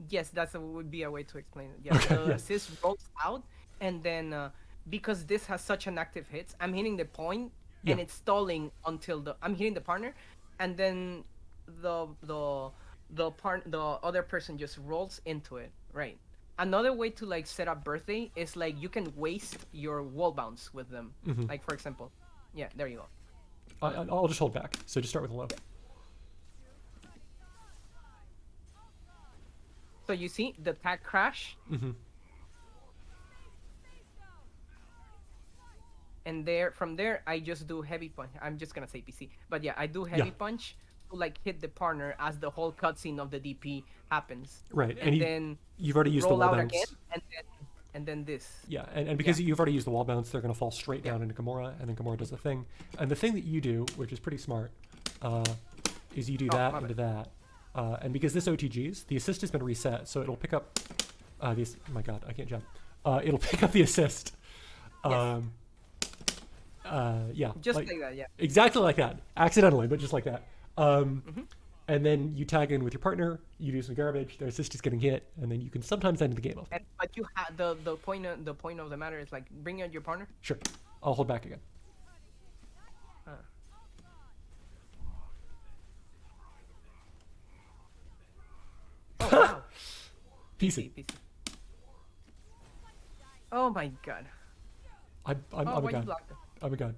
Yes, would be a way to explain it. Yeah, Okay, the yeah. assist rolls out, and then because this has such an active hits, I'm hitting the point, and Yeah. it's stalling until I'm hitting the partner, and then the other person just rolls into it, right? Another way to like set up birthday is like you can waste your wall bounce with them. Mhm. Like for example, yeah, there you go. I'll just hold back. So just start with a low. So you see the tag crash, Mm-hmm. and from there I just do heavy punch. I'm just gonna say PC, but yeah, I do heavy Yeah. punch to like hit the partner as the whole cutscene of the DP happens. Right, And and then you've already used the roll wall out bounce. again, and then this. Yeah, and because you've already used the wall bounce, they're going to fall straight down into Gamora, and then Gamora does the thing. And the thing that you do, which is pretty smart, is you do that my into that. And because this OTGs, the assist has been reset, so it'll pick up oh my god, I can't jump. It'll pick up the assist. Yes. Yeah. Just like that, yeah. Exactly like that. Accidentally, but just like that. Mm-hmm. And then you tag in with your partner, you do some garbage, their assist is getting hit, and then you can sometimes end the game off. But you have the point of the matter is like bring out your partner. Sure. I'll hold back again. Oh wow. PC. PC. Oh my god. I'm Oh, a why you god. blocked it? I'm a god.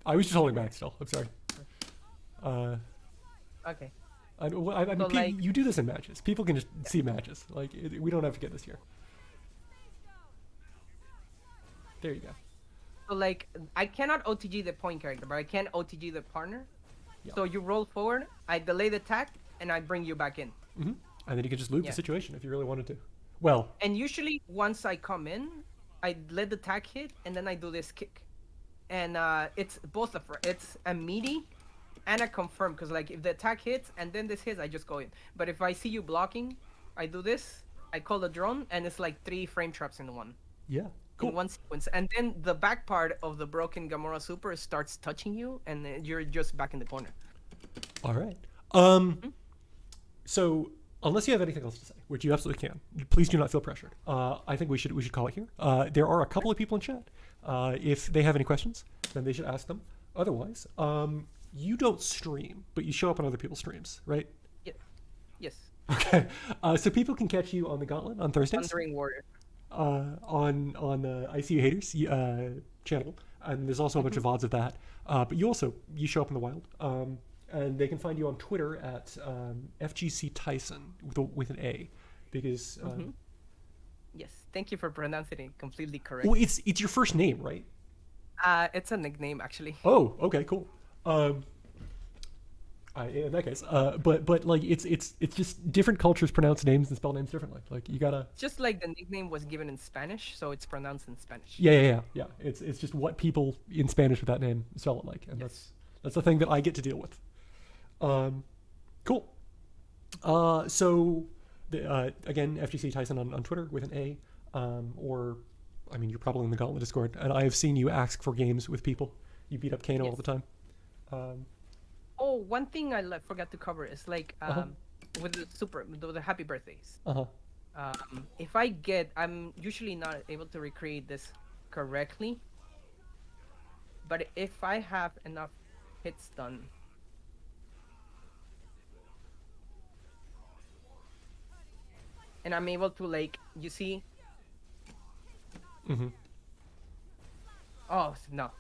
I was just holding back still. I'm sorry. Okay. I mean, So, like- you do this in matches. People can just see matches. Like, we don't have to get this here. There you go. So like I cannot OTG the point character, but I can OTG the partner. Yeah. So you roll forward, I delay the attack, and I bring you back in. And then you can just loop Yeah. the situation if you really wanted to. Well, And usually once I come in, I let the tag hit, and then I do this kick. And it's both it's a meaty and a confirm, because like if the attack hits and then this hits, I just go in. But if I see you blocking, I do this, I call the drone, and it's like 3 frame traps in one. yeah. Cool. in one sequence, and then the back part of the broken Gamora super starts touching you, and then you're just back in the corner. All right. Mhm. So unless you have anything else to say, which you absolutely can, please do not feel pressured. I think we should call it here. There are a couple of people in chat. If they have any questions, then they should ask them. Otherwise, you don't stream, but you show up on other people's streams, right? Yeah. Yes. Okay. So people can catch you on the Gauntlet on Thursdays, Wandering Warrior. on ICU Haters channel, and there's also a bunch of VODs of that. But you show up in the wild, and they can find you on Twitter at FGC Tayson with an A, because Yes. Thank you for pronouncing it completely correct. well, it's your first name, right? It's a nickname actually. Oh, okay, cool. In that case, but like it's just different cultures pronounce names and spell names differently. Like you gotta. Just like the nickname was given in Spanish, so it's pronounced in Spanish. Yeah. It's just what people in Spanish with that name spell it like, and Yes. that's the thing that I get to deal with. Cool. So again, FGC Tyson on Twitter with an A, or I mean you're probably in the Gauntlet Discord, and I have seen you ask for games with people. You beat up Kano all Yes. the time. Oh, one thing I forgot to cover is like with the happy birthdays. Uh huh. If I'm usually not able to recreate this correctly, but if I have enough hits done, and I'm able to you see, Mm-hmm. oh no,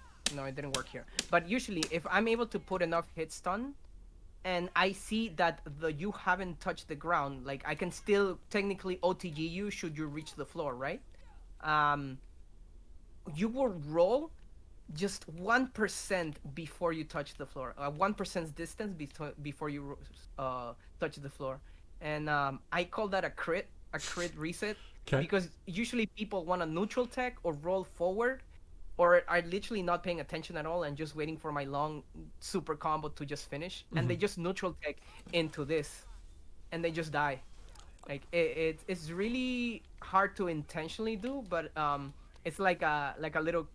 it didn't work here. But usually, if I'm able to put enough hits done, and I see that you haven't touched the ground, like I can still technically OTG you should you reach the floor, right? You will roll just 1% before you touch the floor. 1% distance before you touch the floor, and I call that a crit reset, Okay. because usually people want a neutral tech or roll forward, or are literally not paying attention at all and just waiting for my long super combo to just finish, and they just neutral tech into this, and they just die. Like it's really hard to intentionally do, but it's like a little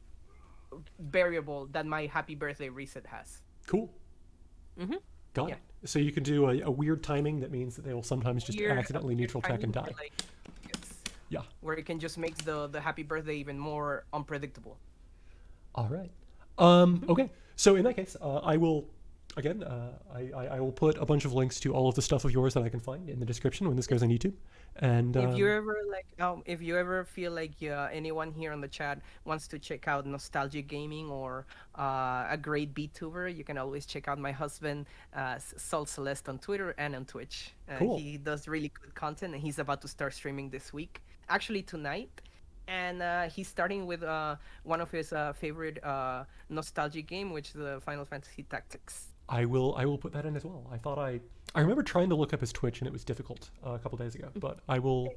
variable that my happy birthday reset has. Cool. Mm-hmm. Got Yeah. it. So you can do a weird timing that means that they will sometimes just Weird- accidentally neutral tech and die. Yes. Yeah. Where it can just make the happy birthday even more unpredictable. All right. Okay. So in that case, I will again. I will put a bunch of links to all of the stuff of yours that I can find in the description when this goes on YouTube. And If you ever if you ever feel like anyone here on the chat wants to check out nostalgic gaming or a great BTuber, you can always check out my husband, Sol Celeste, on Twitter and on Twitch. Cool. He does really good content, and he's about to start streaming this week, actually tonight. And he's starting with one of his favorite nostalgic game, which is the Final Fantasy Tactics. I will put that in as well. I remember trying to look up his Twitch and it was difficult a couple days ago, but I will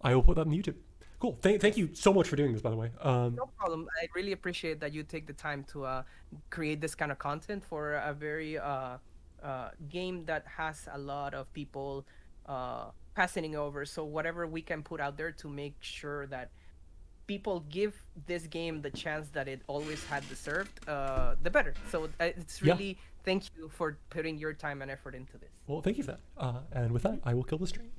put that on YouTube. Cool. Thank you so much for doing this, by the way. No problem. I really appreciate that you take the time to create this kind of content for a very game that has a lot of people passing over. So whatever we can put out there to make sure that people give this game the chance that it always had deserved, the better. So it's Yeah. really thank you for putting your time and effort into this. Well, thank you for that. And with that, I will kill the stream.